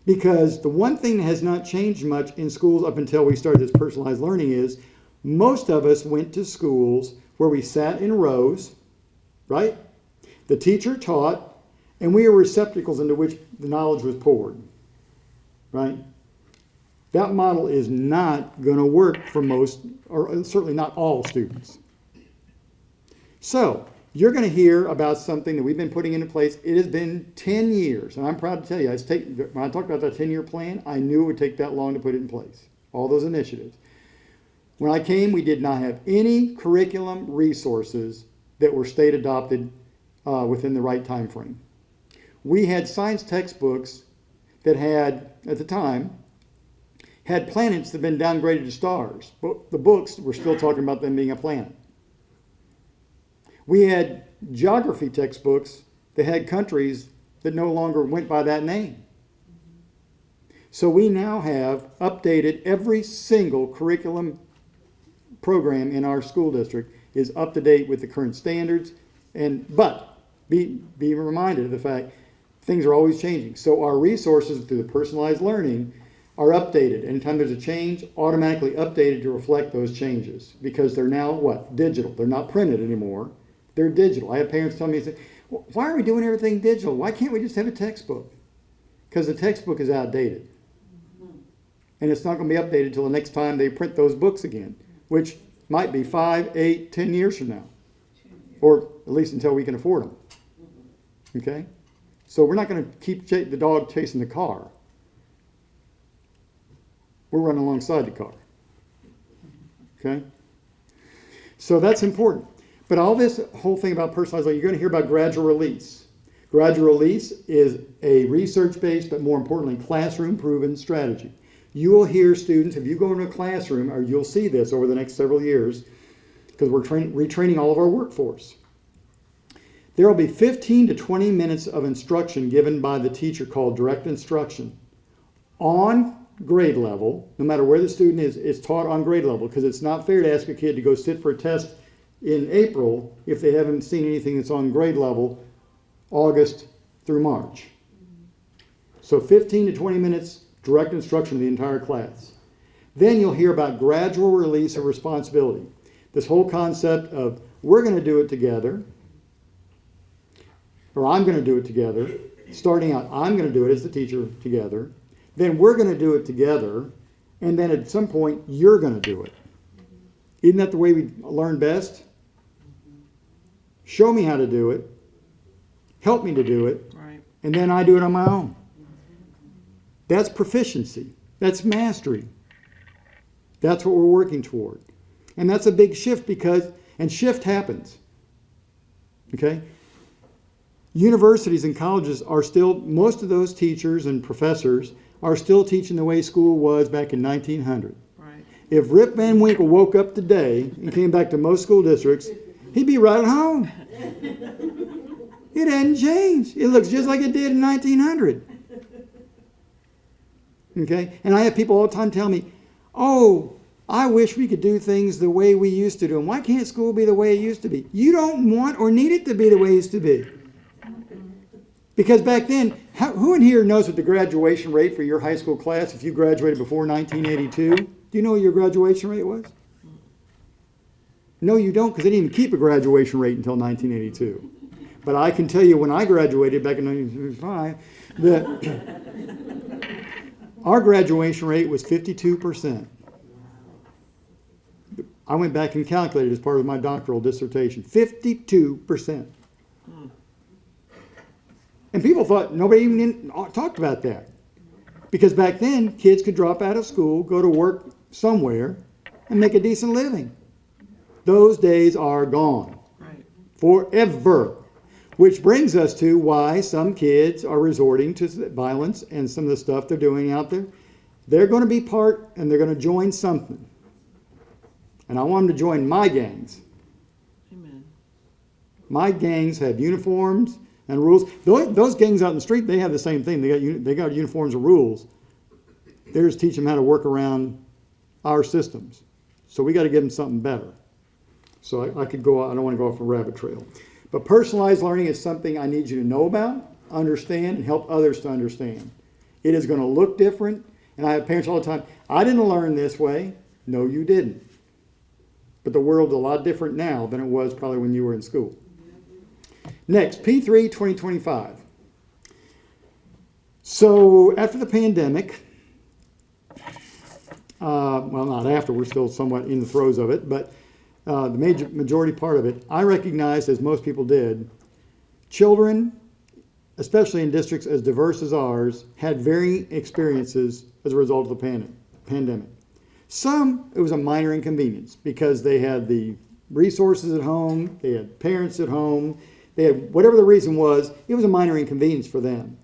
because the one thing that has not changed much in schools up until we started this personalized learning is most of us went to schools where we sat in rows, right? The teacher taught, and we were receptacles into which the knowledge was poured, right? That model is not going to work for most, or certainly not all students. So, you're going to hear about something that we've been putting into place. It has been 10 years, and I'm proud to tell you, when I talked about that 10-year plan, I knew it would take that long to put it in place, all those initiatives. When I came, we did not have any curriculum resources that were state adopted within the right time frame. We had science textbooks that had, at the time, had planets that had been downgraded to stars, but the books were still talking about them being a planet. We had geography textbooks that had countries that no longer went by that name. So we now have updated every single curriculum program in our school district is up to date with the current standards, but be reminded of the fact things are always changing. So our resources through the personalized learning are updated. Anytime there's a change, automatically updated to reflect those changes, because they're now what? Digital. They're not printed anymore. They're digital. I have parents tell me, why are we doing everything digital? Why can't we just have a textbook? Because the textbook is outdated. And it's not going to be updated until the next time they print those books again, which might be 5, 8, 10 years from now. Or at least until we can afford them. Okay? So we're not going to keep the dog chasing the car. We're running alongside the car. Okay? So that's important. But all this whole thing about personalized learning, you're going to hear about gradual release. Gradual release is a research-based, but more importantly, classroom-proven strategy. You will hear students, if you go into a classroom, or you'll see this over the next several years, because we're retraining all of our workforce. There will be 15 to 20 minutes of instruction given by the teacher called direct instruction on grade level. No matter where the student is, it's taught on grade level, because it's not fair to ask a kid to go sit for a test in April if they haven't seen anything that's on grade level August through March. So 15 to 20 minutes direct instruction of the entire class. Then you'll hear about gradual release of responsibility. This whole concept of we're going to do it together, or I'm going to do it together. Starting out, I'm going to do it as the teacher together. Then we're going to do it together. And then at some point, you're going to do it. Isn't that the way we learn best? Show me how to do it. Help me to do it. Right. And then I do it on my own. That's proficiency. That's mastery. That's what we're working toward. And that's a big shift and shift happens. Okay? Universities and colleges are still, most of those teachers and professors are still teaching the way school was back in 1900. Right. If Rip Van Winkle woke up today and came back to most school districts, he'd be right at home. It hadn't changed. It looks just like it did in 1900. Okay? And I have people all the time tell me, oh, I wish we could do things the way we used to do them. Why can't school be the way it used to be? You don't want or need it to be the way it used to be. Because back then, who in here knows what the graduation rate for your high school class, if you graduated before 1982? Do you know what your graduation rate was? No, you don't, because they didn't even keep a graduation rate until 1982. But I can tell you when I graduated back in 1965, that our graduation rate was 52%. I went back and calculated as part of my doctoral dissertation. 52%. And people thought nobody even talked about that. Because back then, kids could drop out of school, go to work somewhere, and make a decent living. Those days are gone. Right. Forever. Which brings us to why some kids are resorting to violence and some of the stuff they're doing out there. They're going to be part, and they're going to join something. And I want them to join my gangs. Amen. My gangs have uniforms and rules. Those gangs out in the street, they have the same thing. They got uniforms and rules. They just teach them how to work around our systems. So we got to give them something better. So I could go. I don't want to go off a rabbit trail. But personalized learning is something I need you to know about, understand, and help others to understand. It is going to look different. And I have parents all the time, I didn't learn this way. No, you didn't. But the world's a lot different now than it was probably when you were in school. Next, P3 2025. So after the pandemic, well, not after, we're still somewhat in the throes of it, but the majority part of it, I recognized, as most people did, children, especially in districts as diverse as ours, had varying experiences as a result of the pandemic. Some, it was a minor inconvenience because they had the resources at home, they had parents at home, they had whatever the reason was, it was a minor inconvenience for them.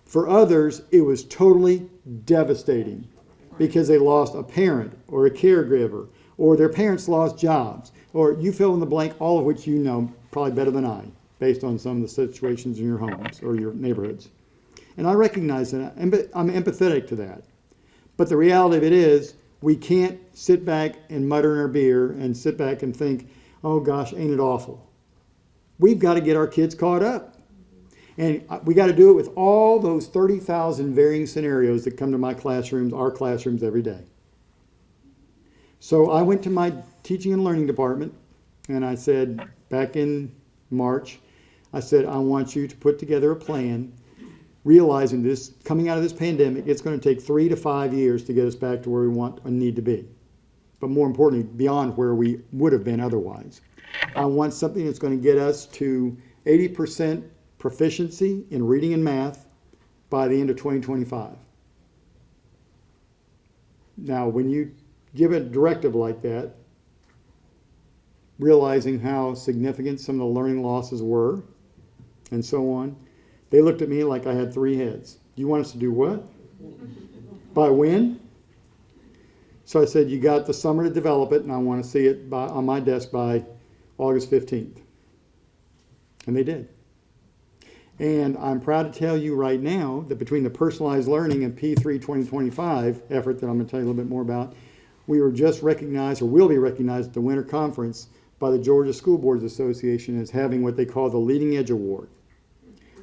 For others, it was totally devastating because they lost a parent or a caregiver, or their parents lost jobs, or you fill in the blank, all of which you know probably better than I, based on some of the situations in your homes or your neighborhoods. And I recognize that, I'm empathetic to that. But the reality of it is, we can't sit back and mutter in our beer and sit back and think, oh gosh, ain't it awful. We've got to get our kids caught up. And we got to do it with all those 30,000 varying scenarios that come to my classrooms, our classrooms every day. So I went to my teaching and learning department and I said, back in March, I said, I want you to put together a plan, realizing this, coming out of this pandemic, it's going to take 3 to 5 years to get us back to where we want and need to be. But more importantly, beyond where we would have been otherwise. I want something that's going to get us to 80% proficiency in reading and math by the end of 2025. Now, when you give a directive like that, realizing how significant some of the learning losses were, and so on, they looked at me like I had 3 heads. Do you want us to do what? By when? So I said, you got the summer to develop it, and I want to see it on my desk by August 15th. And they did. And I'm proud to tell you right now that between the personalized learning and P3 2025 effort that I'm going to tell you a little bit more about, we were just recognized, or will be recognized at the Winter Conference by the Georgia School Boards Association as having what they call the Leading Edge Award.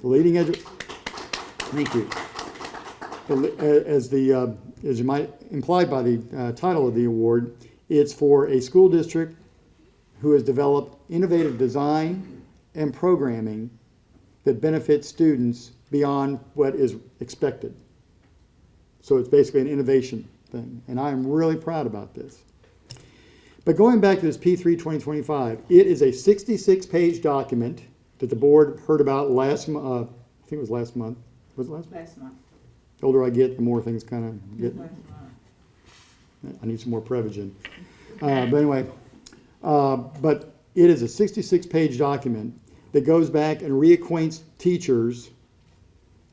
The Leading Edge, thank you. As you might imply by the title of the award, it's for a school district who has developed innovative design and programming that benefits students beyond what is expected. So it's basically an innovation thing, and I am really proud about this. But going back to this P3 2025, it is a 66-page document that the board heard about last month. I think it was last month. Was it last month? Last month. The older I get, the more things kind of get. Last month. I need some more Prevagen. But anyway, but it is a 66-page document that goes back and reacquaints teachers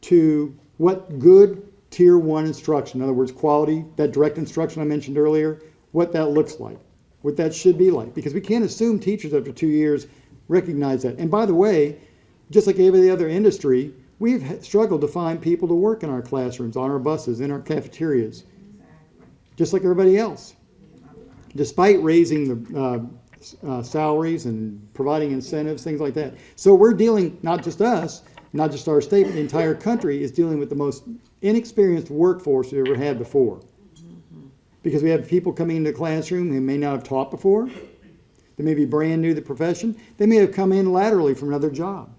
to what good Tier 1 instruction, in other words, quality, that direct instruction I mentioned earlier, what that looks like, what that should be like. Because we can't assume teachers after 2 years recognize that. And by the way, just like every other industry, we've struggled to find people to work in our classrooms, on our buses, in our cafeterias, just like everybody else. Despite raising the salaries and providing incentives, things like that. So we're dealing, not just us, not just our state, but the entire country is dealing with the most inexperienced workforce we've ever had before. Because we have people coming into the classroom who may not have taught before. They may be brand new to the profession. They may have come in laterally from another job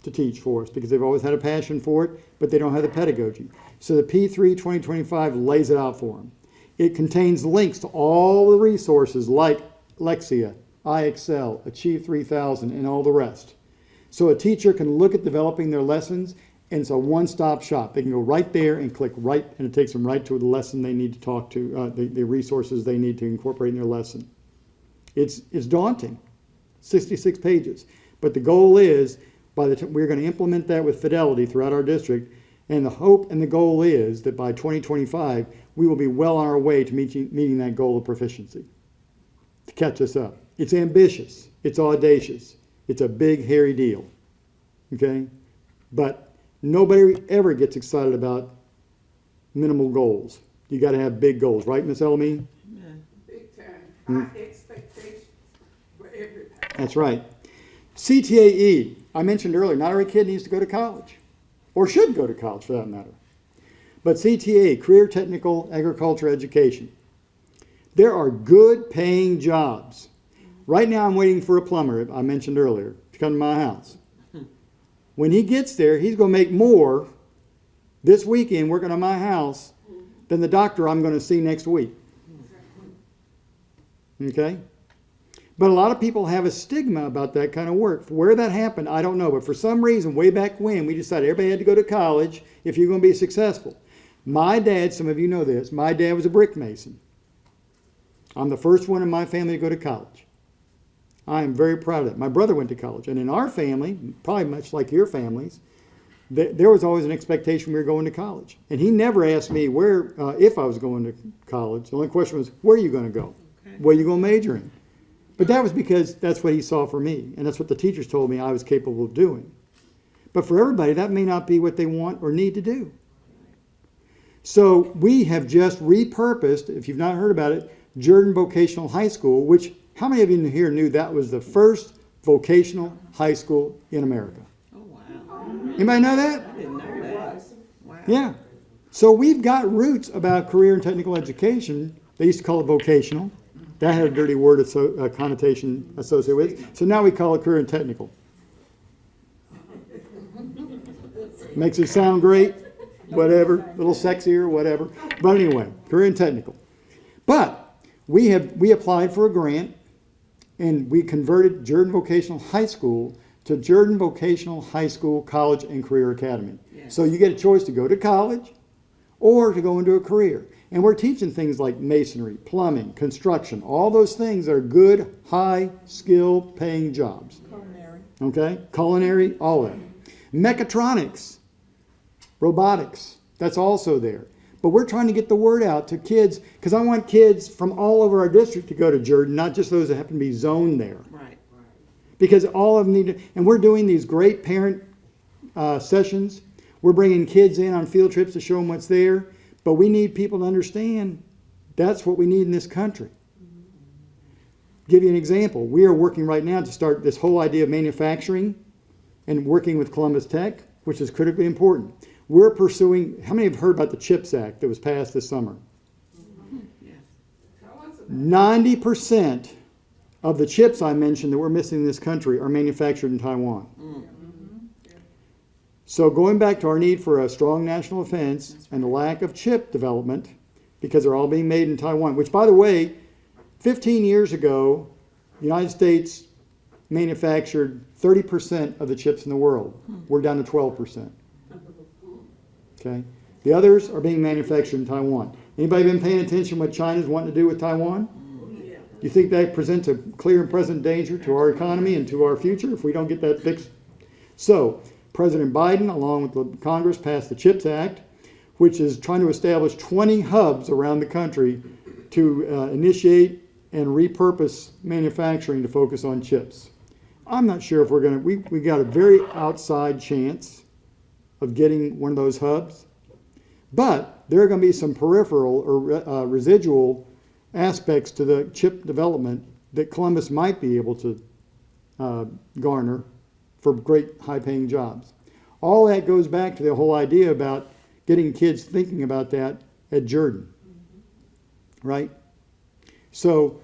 to teach for us because they've always had a passion for it, but they don't have the pedagogy. So the P3 2025 lays it out for them. It contains links to all the resources like Lexia, iExcel, Achieve 3000, and all the rest. So a teacher can look at developing their lessons, and it's a one-stop shop. They can go right there and click right, and it takes them right to the lesson they need to talk to, the resources they need to incorporate in their lesson. It's daunting, 66 pages. But the goal is, by the time we're going to implement that with fidelity throughout our district, and the hope and the goal is that by 2025, we will be well on our way to meeting that goal of proficiency. to catch us up. It's ambitious. It's audacious. It's a big, hairy deal. Okay? But nobody ever gets excited about minimal goals. You got to have big goals, right, Miss Elamine? Big time, high expectations for everybody. That's right. CTAE, I mentioned earlier, not every kid needs to go to college, or should go to college for that matter. But CTA, Career Technical Agriculture Education, there are good paying jobs. Right now I'm waiting for a plumber, I mentioned earlier, to come to my house. When he gets there, he's going to make more this weekend working on my house than the doctor I'm going to see next week. Okay? But a lot of people have a stigma about that kind of work. Where that happened, I don't know. But for some reason, way back when, we decided everybody had to go to college if you're going to be successful. My dad, some of you know this, my dad was a brick mason. I'm the first one in my family to go to college. I am very proud of that. My brother went to college. And in our family, probably much like your families, there was always an expectation we were going to college. And he never asked me where, if I was going to college. The only question was, where are you going to go? What are you going to major in? But that was because that's what he saw for me. And that's what the teachers told me I was capable of doing. But for everybody, that may not be what they want or need to do. So we have just repurposed, if you've not heard about it, Jordan Vocational High School, which, how many of you here knew that was the first vocational high school in America? Oh, wow. Anybody know that? I didn't know that. Wow. Yeah. So we've got roots about career and technical education. They used to call it vocational. That had a dirty word connotation associated with it. So now we call it career and technical. Makes it sound great, whatever, a little sexier, whatever. But anyway, career and technical. But we applied for a grant, and we converted Jordan Vocational High School to Jordan Vocational High School College and Career Academy. Yes. So you get a choice to go to college or to go into a career. And we're teaching things like masonry, plumbing, construction, all those things are good, high skill paying jobs. Culinary. Okay? Culinary, all that. Mechatronics, robotics, that's also there. But we're trying to get the word out to kids, because I want kids from all over our district to go to Jordan, not just those that happen to be zoned there. Right. Because all of them need to, and we're doing these great parent sessions. We're bringing kids in on field trips to show them what's there. But we need people to understand that's what we need in this country. Give you an example. We are working right now to start this whole idea of manufacturing and working with Columbus Tech, which is critically important. We're pursuing, how many have heard about the CHIPS Act that was passed this summer? 90% of the chips I mentioned that we're missing in this country are manufactured in Taiwan. So going back to our need for a strong national defense and the lack of chip development, because they're all being made in Taiwan, which, by the way, 15 years ago, the United States manufactured 30% of the chips in the world. We're down to 12%. Okay? The others are being manufactured in Taiwan. Anybody been paying attention what China's wanting to do with Taiwan? Do you think that presents a clear and present danger to our economy and to our future if we don't get that fixed? So, President Biden, along with the Congress, passed the CHIPS Act, which is trying to establish 20 hubs around the country to initiate and repurpose manufacturing to focus on chips. I'm not sure if we're going to, we got a very outside chance of getting one of those hubs, but there are going to be some peripheral or residual aspects to the chip development that Columbus might be able to garner for great high-paying jobs. All that goes back to the whole idea about getting kids thinking about that at Jordan, right? So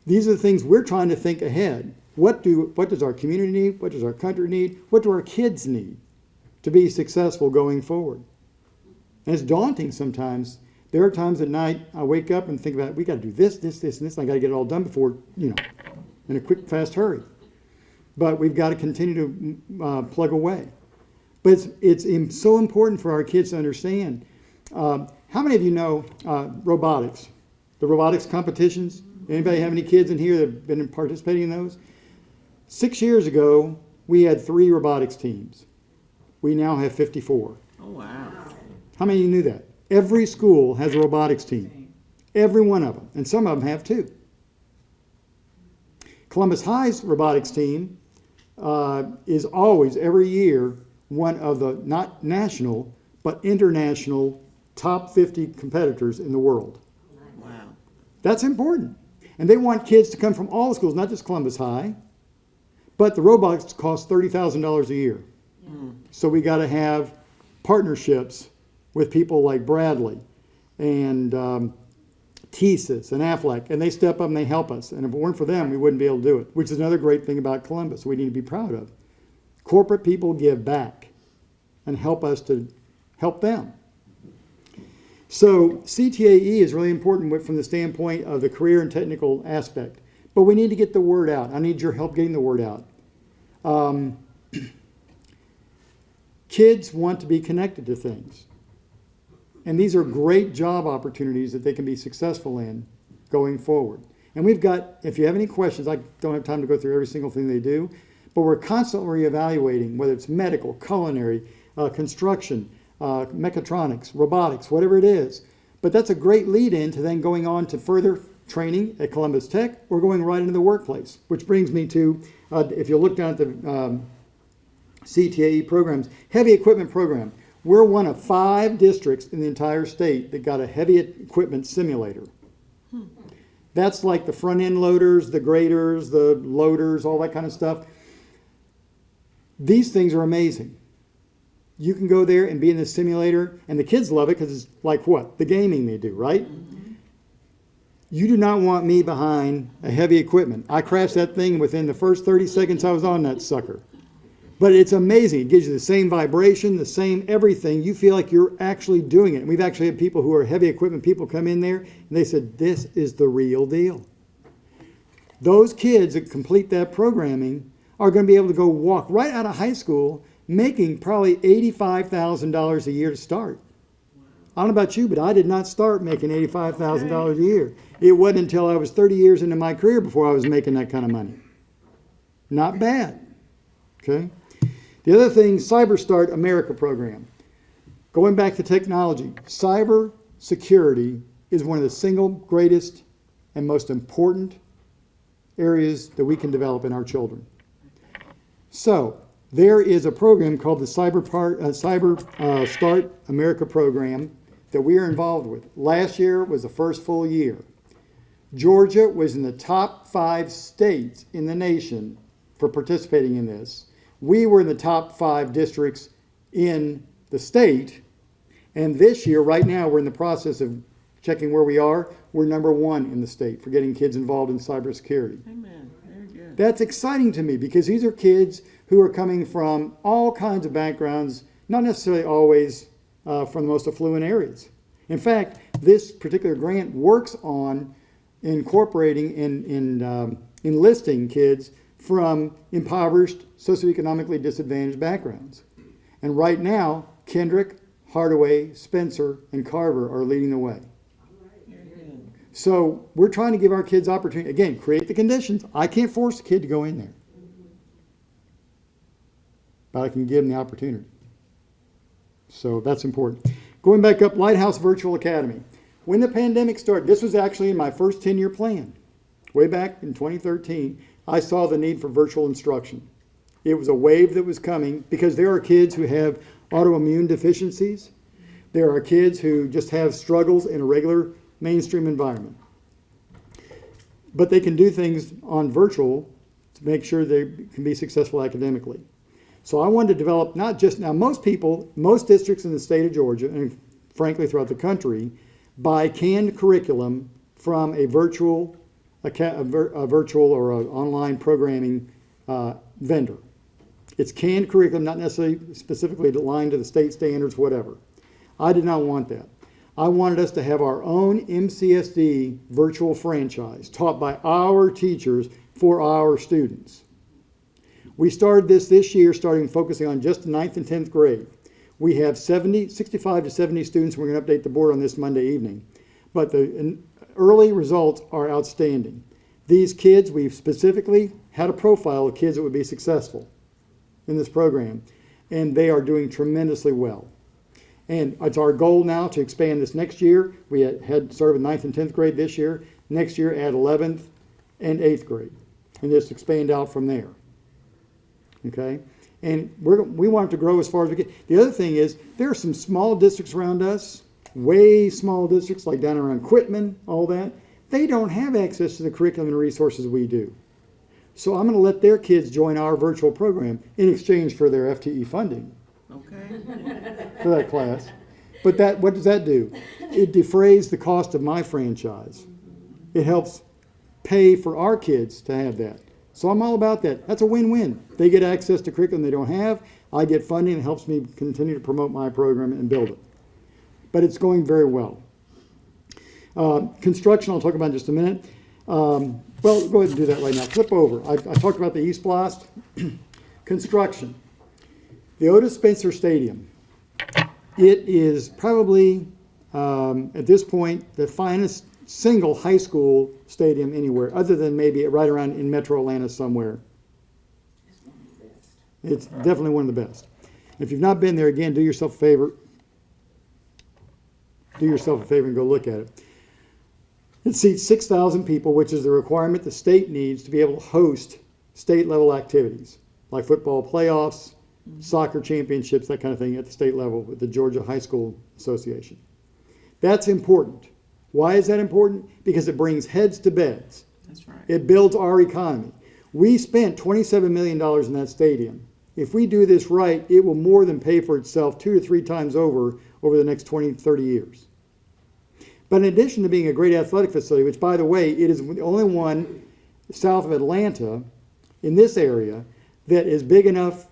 these are the things we're trying to think ahead. What does our community need? What does our country need? What do our kids need to be successful going forward? And it's daunting sometimes. There are times at night I wake up and think about, we got to do this, this, this, and this, and I got to get it all done before, in a quick, fast hurry. But we've got to continue to plug away. But it's so important for our kids to understand. How many of you know robotics? The robotics competitions? Anybody have any kids in here that have been participating in those? 6 years ago, we had 3 robotics teams. We now have 54. Oh, wow. How many of you knew that? Every school has a robotics team. Every one of them. And some of them have 2. Columbus High's robotics team is always, every year, one of the not national, but international top 50 competitors in the world. Wow. That's important. And they want kids to come from all the schools, not just Columbus High. But the robots cost $30,000 a year. So we got to have partnerships with people like Bradley and TSYS and Aflac, and they step up and they help us. And if it weren't for them, we wouldn't be able to do it, which is another great thing about Columbus we need to be proud of. Corporate people give back and help us to help them. So CTAE is really important from the standpoint of the career and technical aspect. But we need to get the word out. I need your help getting the word out. Kids want to be connected to things. And these are great job opportunities that they can be successful in going forward. And we've got, if you have any questions, I don't have time to go through every single thing they do, but we're constantly reevaluating whether it's medical, culinary, construction, mechatronics, robotics, whatever it is. But that's a great lead in to then going on to further training at Columbus Tech or going right into the workplace, which brings me to, if you look down at the CTAE programs, heavy equipment program. We're one of 5 districts in the entire state that got a heavy equipment simulator. That's like the front end loaders, the graders, the loaders, all that kind of stuff. These things are amazing. You can go there and be in the simulator, and the kids love it because it's like what? The gaming they do, right? You do not want me behind a heavy equipment. I crashed that thing within the first 30 seconds I was on that sucker. But it's amazing. It gives you the same vibration, the same everything. You feel like you're actually doing it. And we've actually had people who are heavy equipment people come in there, and they said, this is the real deal. Those kids that complete that programming are going to be able to go walk right out of high school making probably $85,000 a year to start. I don't know about you, but I did not start making $85,000 a year. It wasn't until I was 30 years into my career before I was making that kind of money. Not bad. Okay? The other thing, Cyber Start America program. Going back to technology, cyber security is one of the single greatest and most important areas that we can develop in our children. So, there is a program called the Cyber Start America program that we are involved with. Last year was the first full year. Georgia was in the top 5 states in the nation for participating in this. We were in the top 5 districts in the state. And this year, right now, we're in the process of checking where we are. We're number 1 in the state for getting kids involved in cybersecurity. Amen. Very good. That's exciting to me because these are kids who are coming from all kinds of backgrounds, not necessarily always from the most affluent areas. In fact, this particular grant works on incorporating and enlisting kids from impoverished, socioeconomically disadvantaged backgrounds. And right now, Kendrick, Hardaway, Spencer, and Carver are leading the way. So we're trying to give our kids opportunity. Again, create the conditions. I can't force a kid to go in there. But I can give them the opportunity. So that's important. Going back up, Lighthouse Virtual Academy. When the pandemic started, this was actually in my first 10-year plan. Way back in 2013, I saw the need for virtual instruction. It was a wave that was coming because there are kids who have autoimmune deficiencies. There are kids who just have struggles in a regular mainstream environment. But they can do things on virtual to make sure they can be successful academically. So I wanted to develop not just, now most districts in the state of Georgia, and frankly throughout the country, buy canned curriculum from a virtual or an online programming vendor. It's canned curriculum, not necessarily specifically aligned to the state standards, whatever. I did not want that. I wanted us to have our own MCSD virtual franchise taught by our teachers for our students. We started this year, focusing on just the 9th and 10th grade. We have 65 to 70 students. We're going to update the board on this Monday evening. But the early results are outstanding. These kids, we've specifically had a profile of kids that would be successful in this program, and they are doing tremendously well. And it's our goal now to expand this next year. We had started with 9th and 10th grade this year. Next year, add 11th and 8th grade. and just expand out from there. Okay? And we want it to grow as far as we can. The other thing is, there are some small districts around us, way small districts like down around Quitman, all that. They don't have access to the curriculum and resources we do. So I'm going to let their kids join our virtual program in exchange for their FTE funding Okay. for that class. But what does that do? It defrays the cost of my franchise. It helps pay for our kids to have that. So I'm all about that. That's a win-win. They get access to curriculum they don't have. I get funding. It helps me continue to promote my program and build it. But it's going very well. Construction, I'll talk about in just a minute. Well, go ahead and do that right now. Flip over. I talked about the East Blast. Construction. The Otis Spencer Stadium. It is probably, at this point, the finest single high school stadium anywhere, other than maybe right around in Metro Atlanta somewhere. It's definitely one of the best. If you've not been there, again, do yourself a favor. Do yourself a favor and go look at it. It seats 6,000 people, which is the requirement the state needs to be able to host state-level activities, like football playoffs, soccer championships, that kind of thing at the state level with the Georgia High School Association. That's important. Why is that important? Because it brings heads to beds. That's right. It builds our economy. We spent $27 million in that stadium. If we do this right, it will more than pay for itself 2 to 3 times over the next 20, 30 years. But in addition to being a great athletic facility, which, by the way, it is the only one south of Atlanta in this area that is big enough,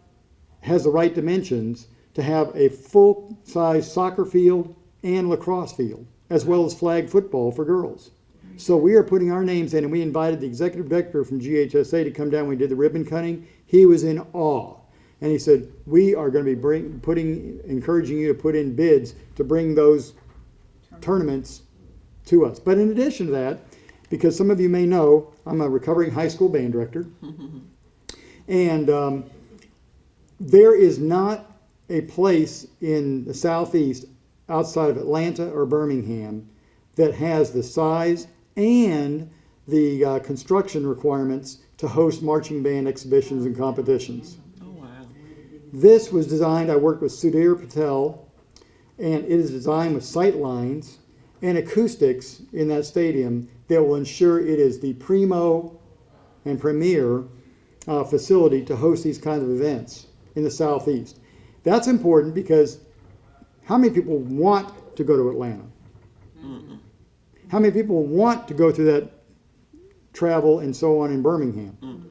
has the right dimensions to have a full-size soccer field and lacrosse field, as well as flag football for girls. So we are putting our names in, and we invited the executive director from GHSA to come down when we did the ribbon cutting. He was in awe. And he said, we are going to be encouraging you to put in bids to bring those tournaments to us. But in addition to that, because some of you may know, I'm a recovering high school band director. And there is not a place in the Southeast outside of Atlanta or Birmingham that has the size and the construction requirements to host marching band exhibitions and competitions. Oh, wow. This was designed, I worked with Sudhir Patel, and it is designed with sight lines and acoustics in that stadium that will ensure it is the primo and premier facility to host these kinds of events in the Southeast. That's important because how many people want to go to Atlanta? How many people want to go through that travel and so on in Birmingham?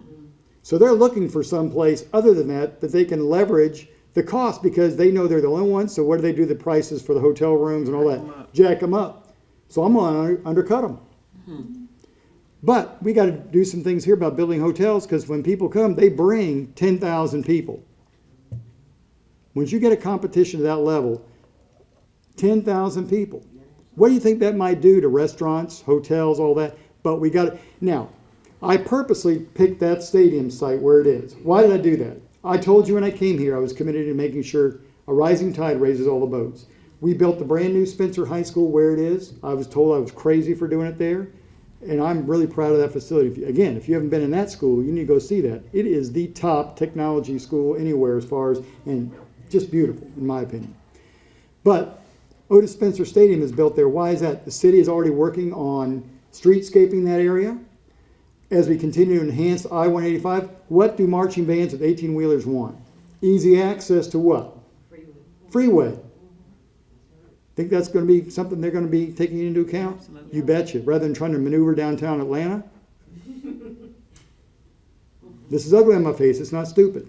So they're looking for some place other than that they can leverage the cost because they know they're the only ones. So what do? The prices for the hotel rooms and all that? Jack them up. So I'm going to undercut them. But we got to do some things here about building hotels because when people come, they bring 10,000 people. Once you get a competition to that level, 10,000 people. What do you think that might do to restaurants, hotels, all that? But we got it. Now, I purposely picked that stadium site where it is. Why did I do that? I told you when I came here I was committed to making sure a rising tide raises all the boats. We built the brand new Spencer High School where it is. I was told I was crazy for doing it there. And I'm really proud of that facility. Again, if you haven't been in that school, you need to go see that. It is the top technology school anywhere as far as, and just beautiful in my opinion. But Otis Spencer Stadium is built there. Why is that? The city is already working on streetscaping that area. As we continue to enhance I-185, what do marching bands with 18-wheelers want? Easy access to what? Freeway. Think that's going to be something they're going to be taking into account? Absolutely. You betcha. Rather than trying to maneuver downtown Atlanta. This is ugly on my face. It's not stupid.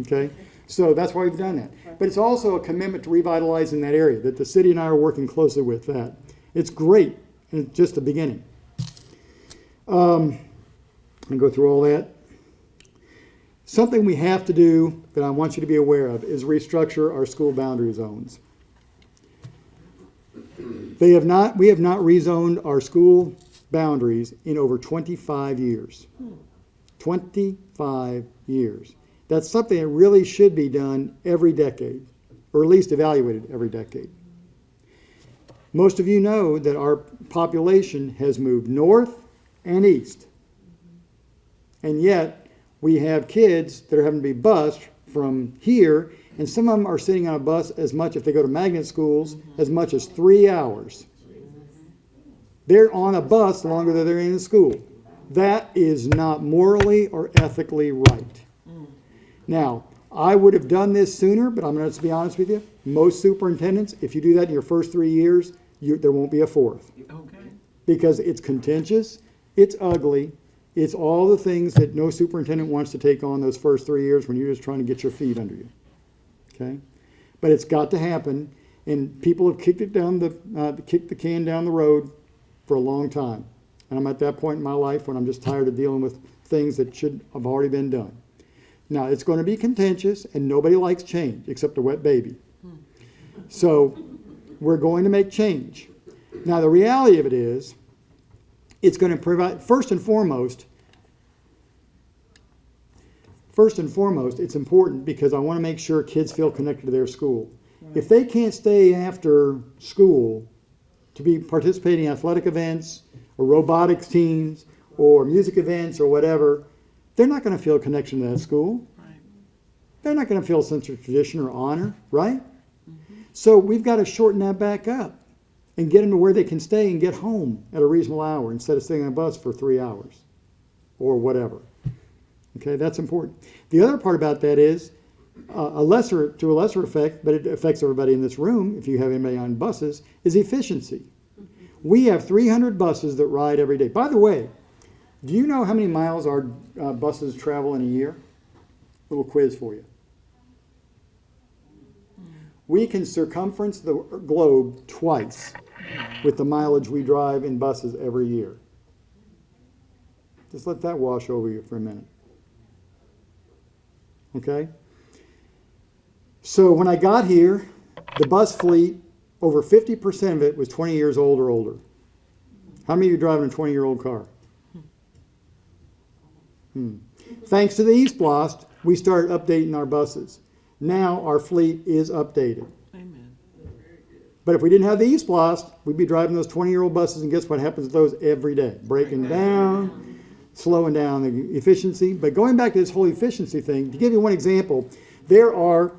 Okay? So that's why we've done that. But it's also a commitment to revitalizing that area that the city and I are working closely with that. It's great. And it's just the beginning. And go through all that. Something we have to do that I want you to be aware of is restructure our school boundary zones. We have not rezoned our school boundaries in over 25 years. 25 years. That's something that really should be done every decade, or at least evaluated every decade. Most of you know that our population has moved north and east. And yet, we have kids that are having to be bused from here, and some of them are sitting on a bus as much, if they go to magnet schools, as much as 3 hours. They're on a bus longer than they're in the school. That is not morally or ethically right. Now, I would have done this sooner, but I'm going to be honest with you. Most superintendents, if you do that in your first 3 years, there won't be a fourth. Okay. Because it's contentious, it's ugly, it's all the things that no superintendent wants to take on those first 3 years when you're just trying to get your feet under you. Okay? But it's got to happen, and people have kicked the can down the road for a long time. And I'm at that point in my life when I'm just tired of dealing with things that should have already been done. Now, it's going to be contentious, and nobody likes change except a wet baby. So, we're going to make change. Now, the reality of it is, it's going to provide, first and foremost, it's important because I want to make sure kids feel connected to their school. If they can't stay after school to be participating in athletic events or robotics teams or music events or whatever, they're not going to feel a connection to that school. Right. They're not going to feel a sense of tradition or honor, right? So we've got to shorten that back up and get them to where they can stay and get home at a reasonable hour instead of staying on a bus for 3 hours or whatever. Okay, that's important. The other part about that is to a lesser effect, but it affects everybody in this room if you have anybody on buses, is efficiency. We have 300 buses that ride every day. By the way, do you know how many miles our buses travel in a year? Little quiz for you. We can circumference the globe twice with the mileage we drive in buses every year. Just let that wash over you for a minute. Okay? So when I got here, the bus fleet, over 50% of it was 20 years old or older. How many of you driving a 20-year-old car? Thanks to the East Blast, we started updating our buses. Now our fleet is updated. Amen. But if we didn't have the East Blast, we'd be driving those 20-year-old buses, and guess what happens to those every day? Breaking down, slowing down the efficiency. But going back to this whole efficiency thing, to give you one example, there are,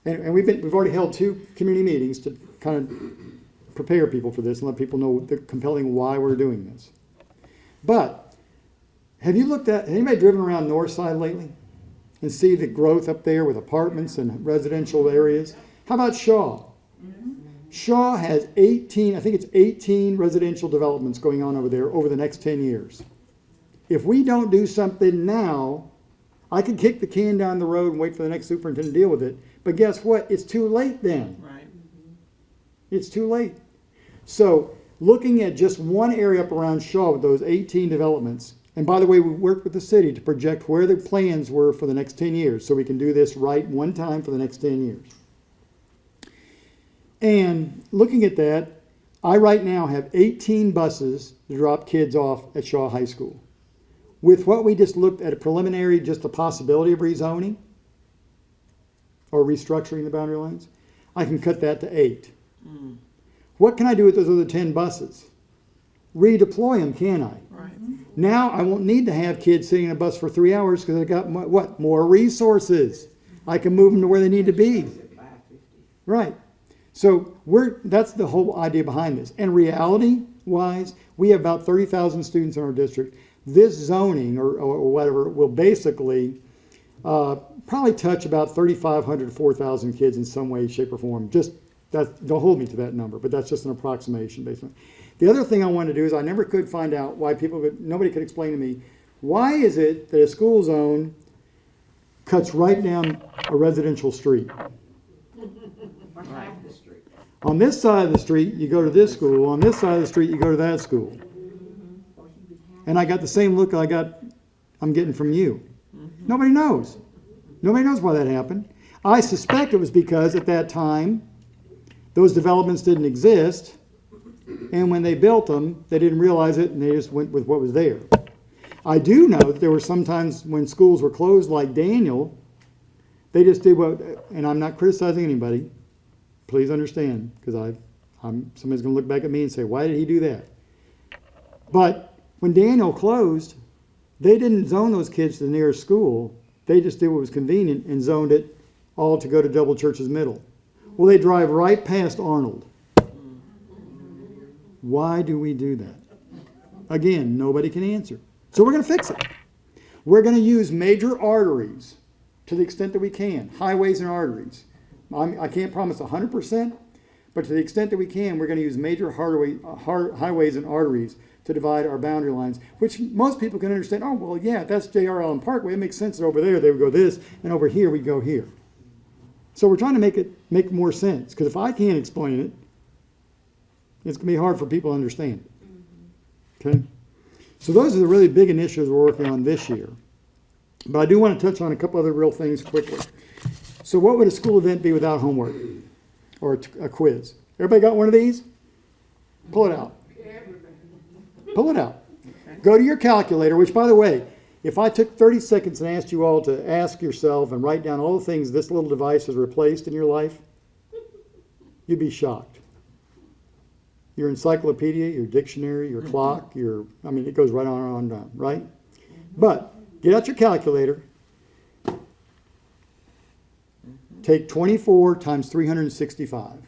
and we've already held 2 community meetings to kind of prepare people for this and let people know the compelling why we're doing this. But have anybody driven around Northside lately and see the growth up there with apartments and residential areas? How about Shaw? Shaw has 18 residential developments going on over there over the next 10 years. If we don't do something now, I could kick the can down the road and wait for the next superintendent to deal with it. But guess what? It's too late then. Right. It's too late. So looking at just one area up around Shaw with those 18 developments, and by the way, we worked with the city to project where the plans were for the next 10 years so we can do this right one time for the next 10 years. And looking at that, I right now have 18 buses to drop kids off at Shaw High School. With what we just looked at a preliminary, just the possibility of rezoning or restructuring the boundary lines, I can cut that to 8. What can I do with those other 10 buses? Redeploy them, can I? Right. Now I won't need to have kids sitting in a bus for 3 hours because I've got more resources. I can move them to where they need to be. Right. So that's the whole idea behind this. And reality-wise, we have about 30,000 students in our district. This zoning or whatever will basically probably touch about 3,500 to 4,000 kids in some way, shape, or form. Don't hold me to that number, but that's just an approximation based on. The other thing I wanted to do is I never could find out why nobody could explain to me, why is it that a school zone cuts right down a residential street? On this side of the street, you go to this school. On this side of the street, you go to that school. And I got the same look I'm getting from you. Nobody knows. Nobody knows why that happened. I suspect it was because at that time, those developments didn't exist. And when they built them, they didn't realize it and they just went with what was there. I do know that there were some times when schools were closed, like Daniel, they just did and I'm not criticizing anybody, please understand, because somebody's going to look back at me and say, why did he do that? But when Daniel closed, They didn't zone those kids to the nearest school. They just did what was convenient and zoned it all to go to Double Church's Middle. Well, they drive right past Arnold. Why do we do that? Again, nobody can answer. So we're going to fix it. We're going to use major arteries to the extent that we can, highways and arteries. I can't promise 100%, but to the extent that we can, we're going to use major highways and arteries to divide our boundary lines, which most people can understand. Oh, well, yeah, that's J.R. Allen Parkway. It makes sense that over there they would go this, and over here we go here. So we're trying to make more sense, because if I can't explain it, it's going to be hard for people to understand. Okay? So those are the really big initiatives we're working on this year. But I do want to touch on a couple other real things quickly. So what would a school event be without homework or a quiz? Everybody got one of these? Pull it out. Pull it out. Go to your calculator, which, by the way, if I took 30 seconds and asked you all to ask yourself and write down all the things this little device has replaced in your life, you'd be shocked. Your encyclopedia, your dictionary, your clock, it goes right on and on and on, right? But get out your calculator. Take 24 times 365.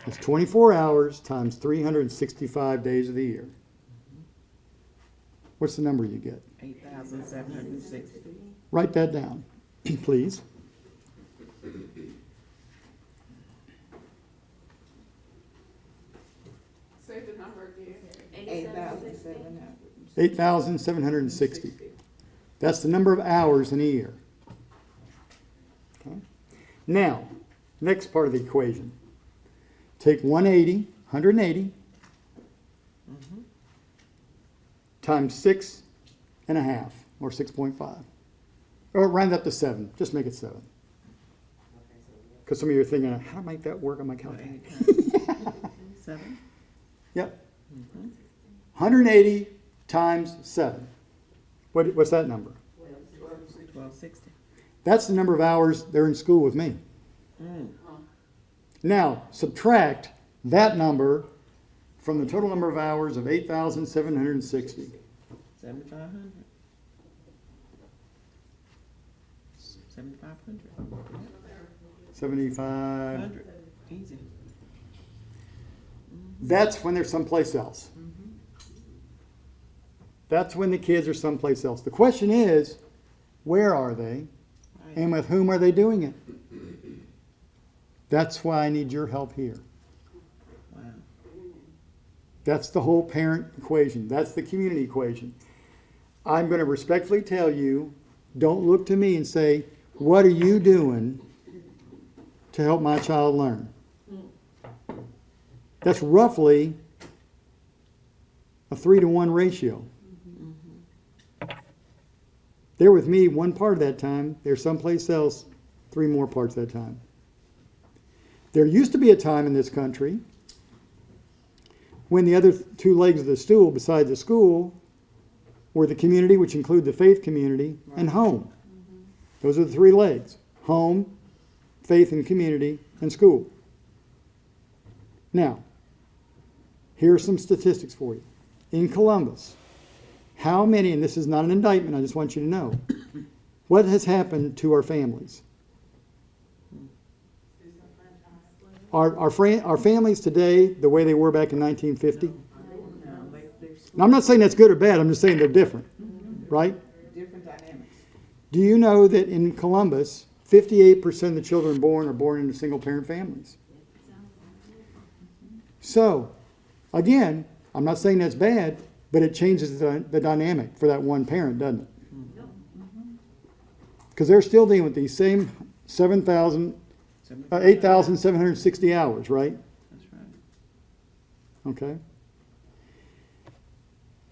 That's 24 hours times 365 days of the year. What's the number you get? 8,760. Write that down, please. Say the number again. 8,760. That's the number of hours in a year. Okay. Now, next part of the equation. Take 180, times 6.5, or 6.5. Or round up to 7. Just make it 7. Because some of you are thinking, how to make that work on my calculator? 7. Yep. 180 times 7. What's that number? 1260. That's the number of hours they're in school with me. Now, subtract that number from the total number of hours of 8,760. 7,500. 7,500. 75. Easy. That's when they're someplace else. That's when the kids are someplace else. The question is, where are they? And with whom are they doing it? That's why I need your help here. Wow. That's the whole parent equation. That's the community equation. I'm going to respectfully tell you, don't look to me and say, what are you doing to help my child learn? That's roughly a 3-to-1 ratio. They're with me one part of that time. They're someplace else 3 more parts of that time. There used to be a time in this country when the other 2 legs of the stool besides the school were the community, which include the faith community, and home. Those are the 3 legs. Home, faith and community, and school. Now, here are some statistics for you. In Columbus, how many, and this is not an indictment, I just want you to know, what has happened to our families? Our families today the way they were back in 1950? Now, I'm not saying that's good or bad, I'm just saying they're different, right? Different dynamics. Do you know that in Columbus, 58% of the children born are born into single-parent families? So, again, I'm not saying that's bad, but it changes the dynamic for that one parent, doesn't it? Because they're still dealing with these same 8,760 hours, right? That's right. Okay.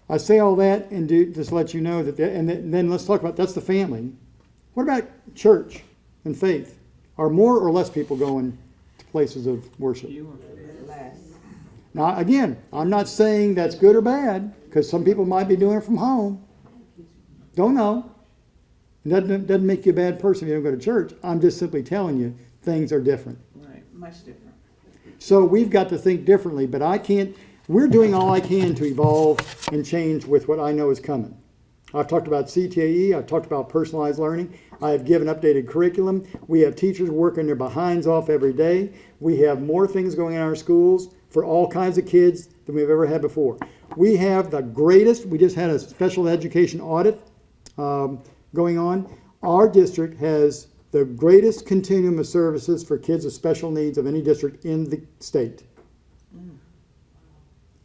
I say all that and just let you know that, and then let's talk about, that's the family. What about church and faith? Are more or less people going to places of worship? Last. Now, again, I'm not saying that's good or bad, because some people might be doing it from home. Don't know. It doesn't make you a bad person if you don't go to church. I'm just simply telling you things are different. Right. Much different. So we've got to think differently, but I can't we're doing all I can to evolve and change with what I know is coming. I've talked about CTAE, I've talked about personalized learning, I have given updated curriculum, we have teachers working their behinds off every day, we have more things going in our schools for all kinds of kids than we've ever had before. We have the greatest, we just had a special education audit going on. Our district has the greatest continuum of services for kids with special needs of any district in the state.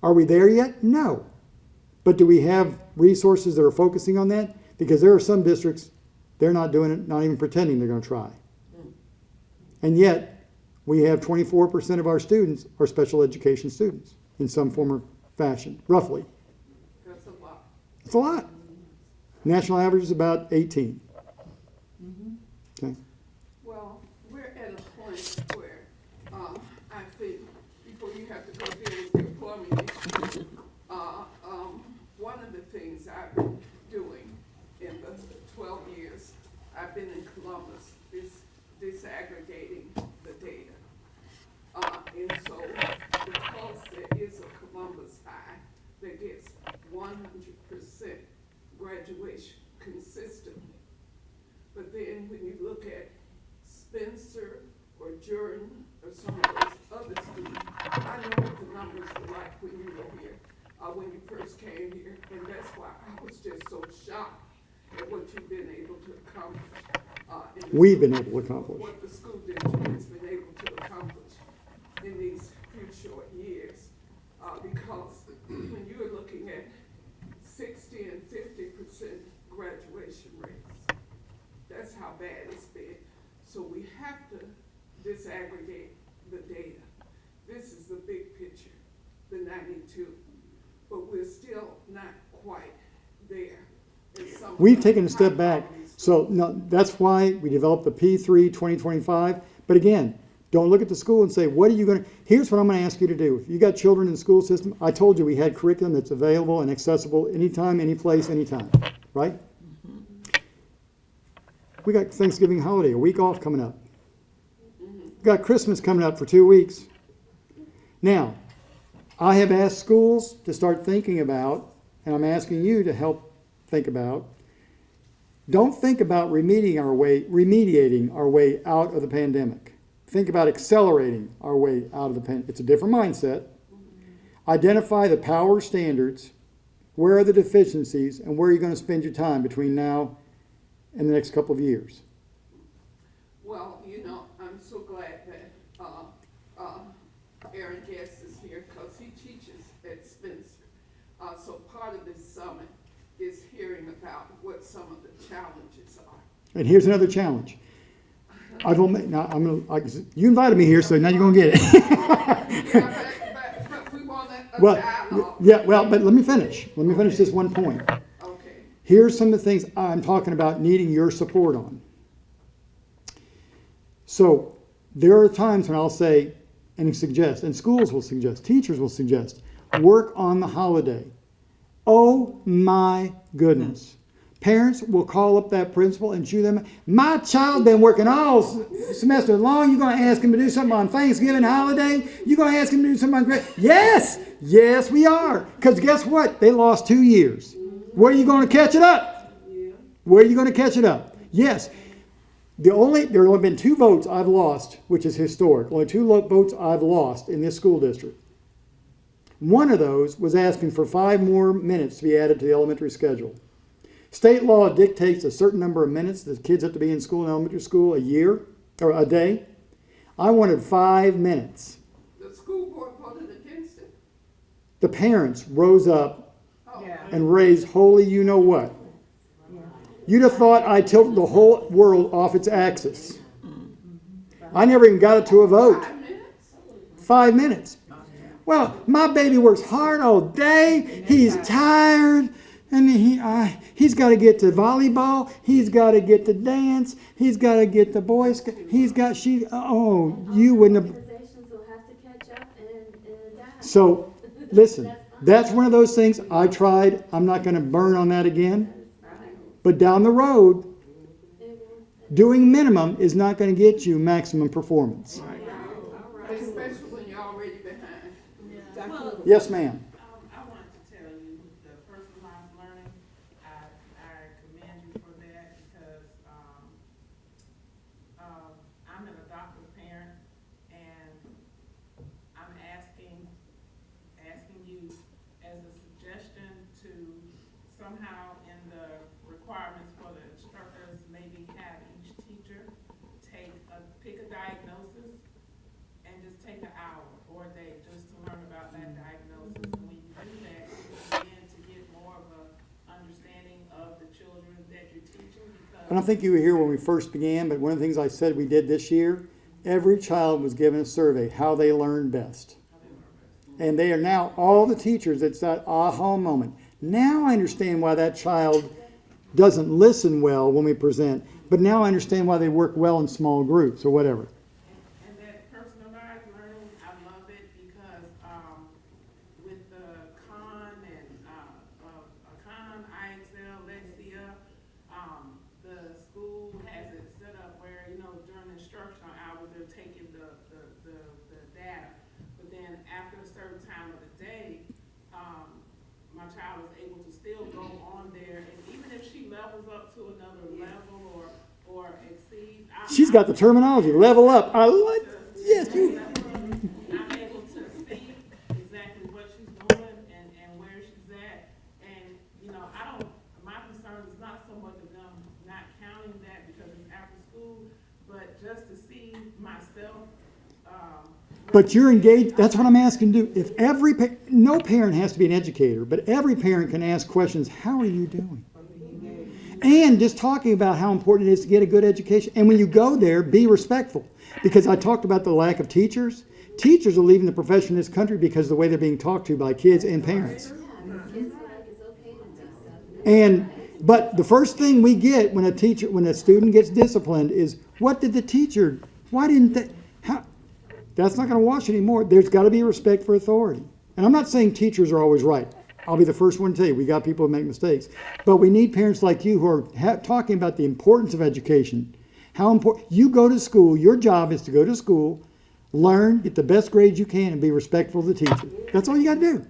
Are we there yet? No. But do we have resources that are focusing on that? Because there are some districts, they're not doing it, not even pretending they're going to try. And yet, we have 24% of our students are special education students in some form or fashion, roughly. That's a lot. It's a lot. National average is about 18. Okay. Well, we're at a point where, I think, before you have to go deal with your plumbing issue, one of the things I've been doing in the 12 years I've been in Columbus is disaggregating the data. And so, because there is a Columbus High that gets 100% graduation consistently, but then when you look at Spencer or Jordan or some of those other students, I know what the numbers were like when you were here, when you first came here, and that's why I was just so shocked at what you've been able to accomplish. We've been able to accomplish. What the school district has been able to accomplish in these few short years. Because when you are looking at 60 and 50% graduation rates, that's how bad it's been. So we have to disaggregate the data. This is the big picture, the 92, but we're still not quite there. We've taken a step back. So no, that's why we developed the P3 2025. But again, don't look at the school and say, what are you going to, here's what I'm going to ask you to do. If you got children in the school system, I told you we had curriculum that's available and accessible anytime, any place, anytime, right? We got Thanksgiving holiday, a week off coming up. We got Christmas coming up for 2 weeks. Now, I have asked schools to start thinking about, and I'm asking you to help think about, don't think about remediating our way out of the pandemic. Think about accelerating our way out of the pandemic. It's a different mindset. Identify the power standards, where are the deficiencies, and where are you going to spend your time between now and the next couple of years. Well, you know, I'm so glad that Aaron Guest is here because he teaches at Spencer. So part of this summit is hearing about what some of the challenges are. And here's another challenge. You invited me here, so now you're going to get it. Yeah, but we want a dialogue. Yeah, well, but let me finish. Let me finish this one point. Okay. Here's some of the things I'm talking about needing your support on. So there are times when I'll say and suggest, and schools will suggest, teachers will suggest, work on the holiday. Oh my goodness. Parents will call up that principal and chew them. My child been working all semester long. You're going to ask him to do something on Thanksgiving holiday? You're going to ask him to do something on Christmas? Yes, we are. Because guess what? They lost 2 years. Where are you going to catch it up? Where are you going to catch it up? Yes. There have only been 2 votes I've lost, which is historic. Only 2 votes I've lost in this school district. One of those was asking for 5 more minutes to be added to the elementary schedule. State law dictates a certain number of minutes that kids have to be in school in elementary school a day. I wanted 5 minutes. The school board voted against it. The parents rose up and raised holy you know what. You'd have thought I tilted the whole world off its axis. I never even got it to a vote. 5 minutes? 5 minutes. Well, my baby works hard all day. He's tired. And he's got to get to volleyball. He's got to get to dance. He's got to get the boys. You wouldn't have. Will have to catch up and die. So, listen, that's one of those things I tried. I'm not going to burn on that again. But down the road, doing minimum is not going to get you maximum performance. Especially when you're already behind. Dr. Lewis. Yes, ma'am. I wanted to tell you, the personalized learning, I commend you for that because, I'm an adoptive parent and I'm asking you as a suggestion to somehow in the requirements for the instructors, maybe have each teacher pick a diagnosis and just take an hour or a day just to learn about that diagnosis. And when you do that, you begin to get more of a understanding of the children that you're teaching I don't think you were here when we first began, but one of the things I said we did this year, every child was given a survey, how they learn best. And they are now, all the teachers, it's that aha moment. Now I understand why that child doesn't listen well when we present, but now I understand why they work well in small groups or whatever. And that personalized learning, I love it because, with the Khan and, Khan, IXL, Lexia, the school has it set up where, during the instructional hours, they're taking the data. But then after a certain time of the day, my child is able to still go on there, and even if she levels up to another level or exceeds. She's got the terminology, level up. I like, yes, you. I'm able to see exactly what she's doing and where she's at. And, my concern is not so much of them not counting that because it's after school, but just to see myself, But you're engaged, that's what I'm asking to do. If no parent has to be an educator, but every parent can ask questions, how are you doing? And just talking about how important it is to get a good education. And when you go there, be respectful. Because I talked about the lack of teachers. Teachers are leaving the profession in this country because of the way they're being talked to by kids and parents. Kids feel like it's okay to do stuff. But the first thing we get when a student gets disciplined is, what did the teacher, why didn't they, how? That's not going to wash anymore. There's got to be respect for authority. And I'm not saying teachers are always right. I'll be the first one to tell you, we got people who make mistakes. But we need parents like you who are talking about the importance of education. How important, you go to school, your job is to go to school, learn, get the best grades you can, and be respectful of the teacher. That's all you got to do.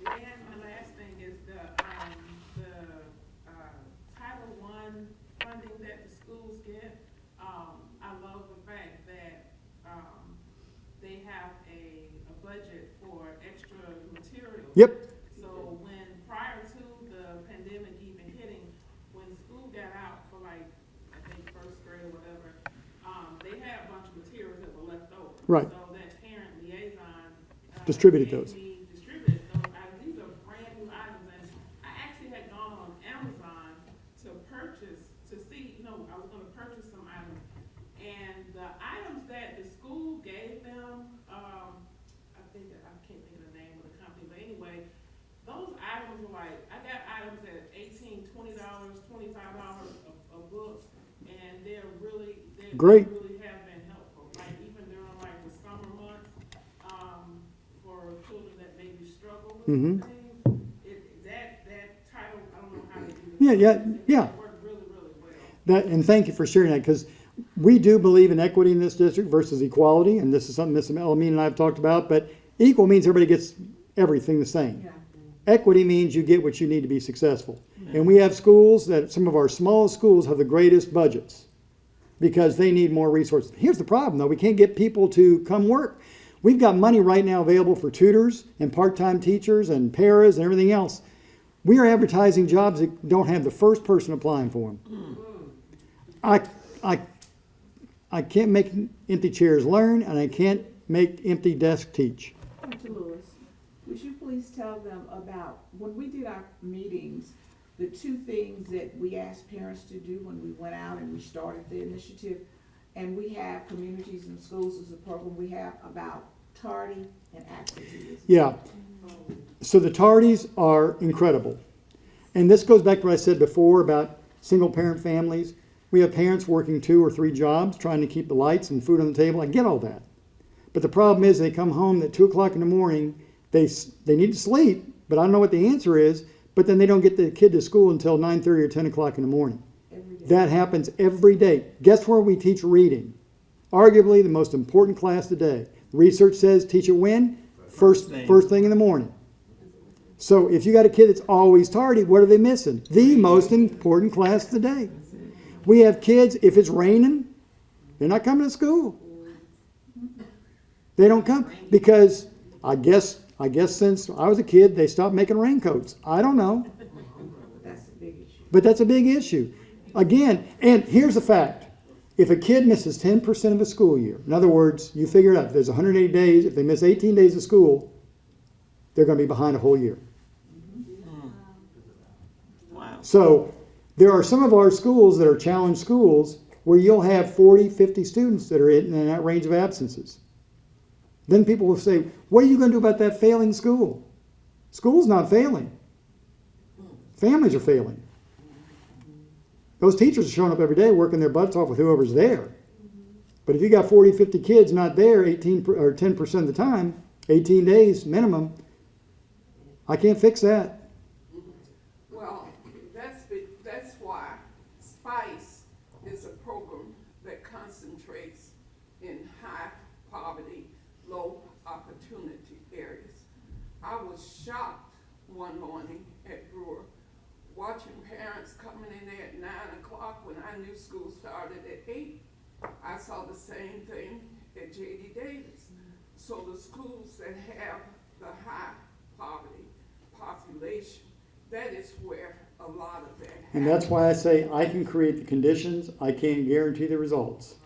and the last thing is the Title I funding that the schools get. I love the fact that, they have a budget for extra materials. Yep. So prior to the pandemic even hitting, when school got out for I think first grade or whatever, they had a bunch of materials that were left over. Right. So that parent liaison. Distributed those. Distributed those items. These are brand new items, and I actually had gone on Amazon to see, I was gonna purchase some items. And the items that the school gave them, I can't think of the name of the company, but anyway, those items were like, I got items at $18, $20, $25 a book, and they Great. really have been helpful. Like even during the summer months, for children that maybe struggle with Mhm. things, that title, I don't know how they do it. Yeah. It worked really, really well. And thank you for sharing that, because we do believe in equity in this district versus equality, and this is something Ms. Elamine and I have talked about, but equal means everybody gets everything the same. Equity means you get what you need to be successful. And we have schools some of our smallest schools have the greatest budgets because they need more resources. Here's the problem though, we can't get people to come work. We've got money right now available for tutors and part-time teachers and paras and everything else. We are advertising jobs that don't have the first person applying for them. I can't make empty chairs learn, and I can't make empty desks teach. Dr. Lewis, would you please tell them about, when we did our meetings, the two things that we asked parents to do when we went out and we started the initiative, and we have Communities in Schools as a program we have about tardy and absenteeism. Yeah. So the tardies are incredible. And this goes back to what I said before about single-parent families. We have parents working 2 or 3 jobs, trying to keep the lights and food on the table. I get all that. But the problem is they come home at 2 o'clock in the morning, they need to sleep, but I don't know what the answer is, but then they don't get the kid to school until 9:30 or 10 o'clock in the morning. Every day. That happens every day. Guess where we teach reading? Arguably the most important class today. Research says teach it when? First thing in the morning. So if you got a kid that's always tardy, what are they missing? The most important class of the day. We have kids, if it's raining, they're not coming to school. They don't come because I guess since I was a kid, they stopped making raincoats. I don't know. That's a big issue. But that's a big issue. Again, and here's the fact. If a kid misses 10% of a school year, in other words, you figure it out, if there's 180 days, if they miss 18 days of school, they're going to be behind a whole year. Wow. So there are some of our schools that are challenged schools where you'll have 40, 50 students that are in that range of absences. Then people will say, what are you going to do about that failing school? School's not failing. Families are failing. Those teachers are showing up every day working their butts off with whoever's there. But if you got 40, 50 kids not there 18 or 10% of the time, 18 days minimum, I can't fix that. Well, that's why SPICE is a program that concentrates in high poverty, low opportunity areas. I was shocked one morning at Brewer, watching parents coming in there at 9 o'clock when I knew school started at 8. I saw the same thing at J.D. Davis. So the schools that have the high poverty population, that is where a lot of that happens. And that's why I say I can create the conditions, I can't guarantee the results.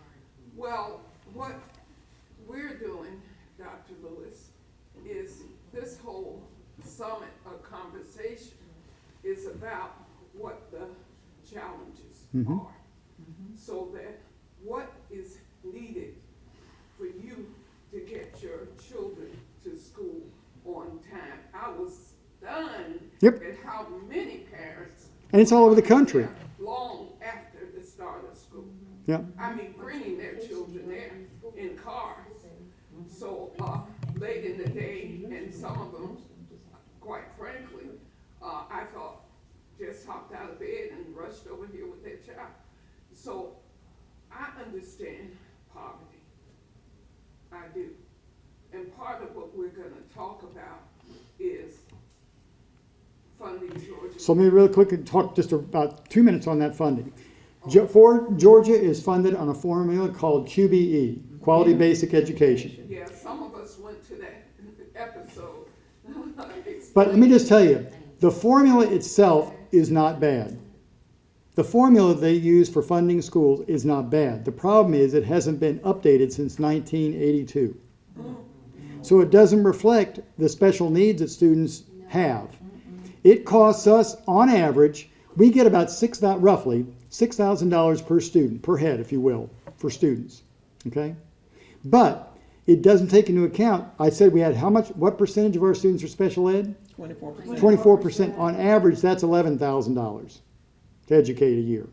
Well, what we're doing, Dr. Lewis, is this whole summit or conversation is about what the challenges are. So that what is needed for you to get your children to school on time. I was stunned Yep. at how many parents. And it's all over the country. Long after the start of school. Yeah. I mean, bringing their children there in cars. So late in the day, and some of them, quite frankly, I thought just hopped out of bed and rushed over here with their child. So I understand poverty. I do. And part of what we're going to talk about is funding Georgia. So let me real quick talk just about 2 minutes on that funding. Georgia is funded on a formula called QBE, Quality Basic Education. Yeah, some of us went to that episode. But let me just tell you, the formula itself is not bad. The formula they use for funding schools is not bad. The problem is it hasn't been updated since 1982. So it doesn't reflect the special needs that students have. It costs us, on average, we get about roughly $6,000 per student, per head, if you will, for students. Okay? But it doesn't take into account, I said we had what percentage of our students are special ed? 24%. 24%. On average, that's $11,000 to educate a year.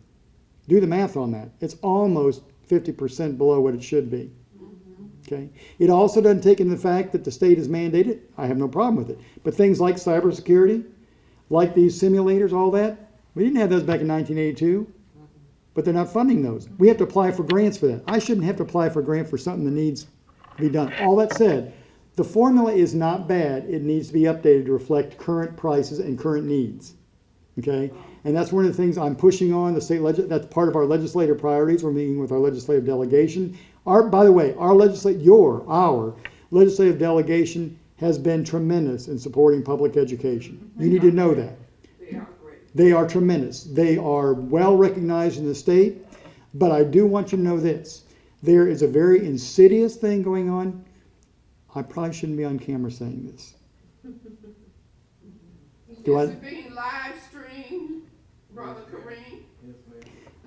Do the math on that. It's almost 50% below what it should be. Okay. It also doesn't take into the fact that the state has mandated. I have no problem with it. But things like cybersecurity, like these simulators, all that, we didn't have those back in 1982. But they're not funding those. We have to apply for grants for that. I shouldn't have to apply for a grant for something that needs to be done. All that said, the formula is not bad. It needs to be updated to reflect current prices and current needs. Okay? And that's one of the things I'm pushing on the state that's part of our legislative priorities. We're meeting with our legislative delegation. By the way, our legislative delegation has been tremendous in supporting public education. You need to know that. They are great. They are tremendous. They are well recognized in the state. But I do want you to know this. There is a very insidious thing going on. I probably shouldn't be on camera saying this. Is it being live streamed, Brother Kareem?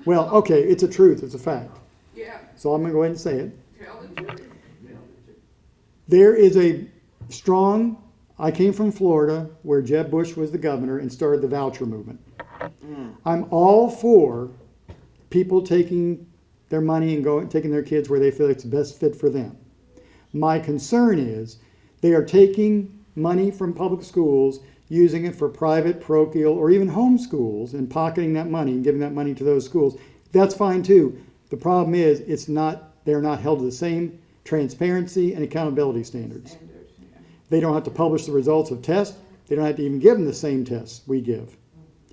Well, okay, it's a truth. It's a fact. Yeah, So I'm going to go ahead and say it. tell the truth. There is a strong, I came from Florida where Jeb Bush was the governor and started the voucher movement. I'm all for people taking their money and taking their kids where they feel it's best fit for them. My concern is they are taking money from public schools, using it for private, parochial, or even home schools and pocketing that money and giving that money to those schools. That's fine too. The problem is they're not held to the same transparency and accountability standards. They don't have to publish the results of tests. They don't have to even give them the same tests we give.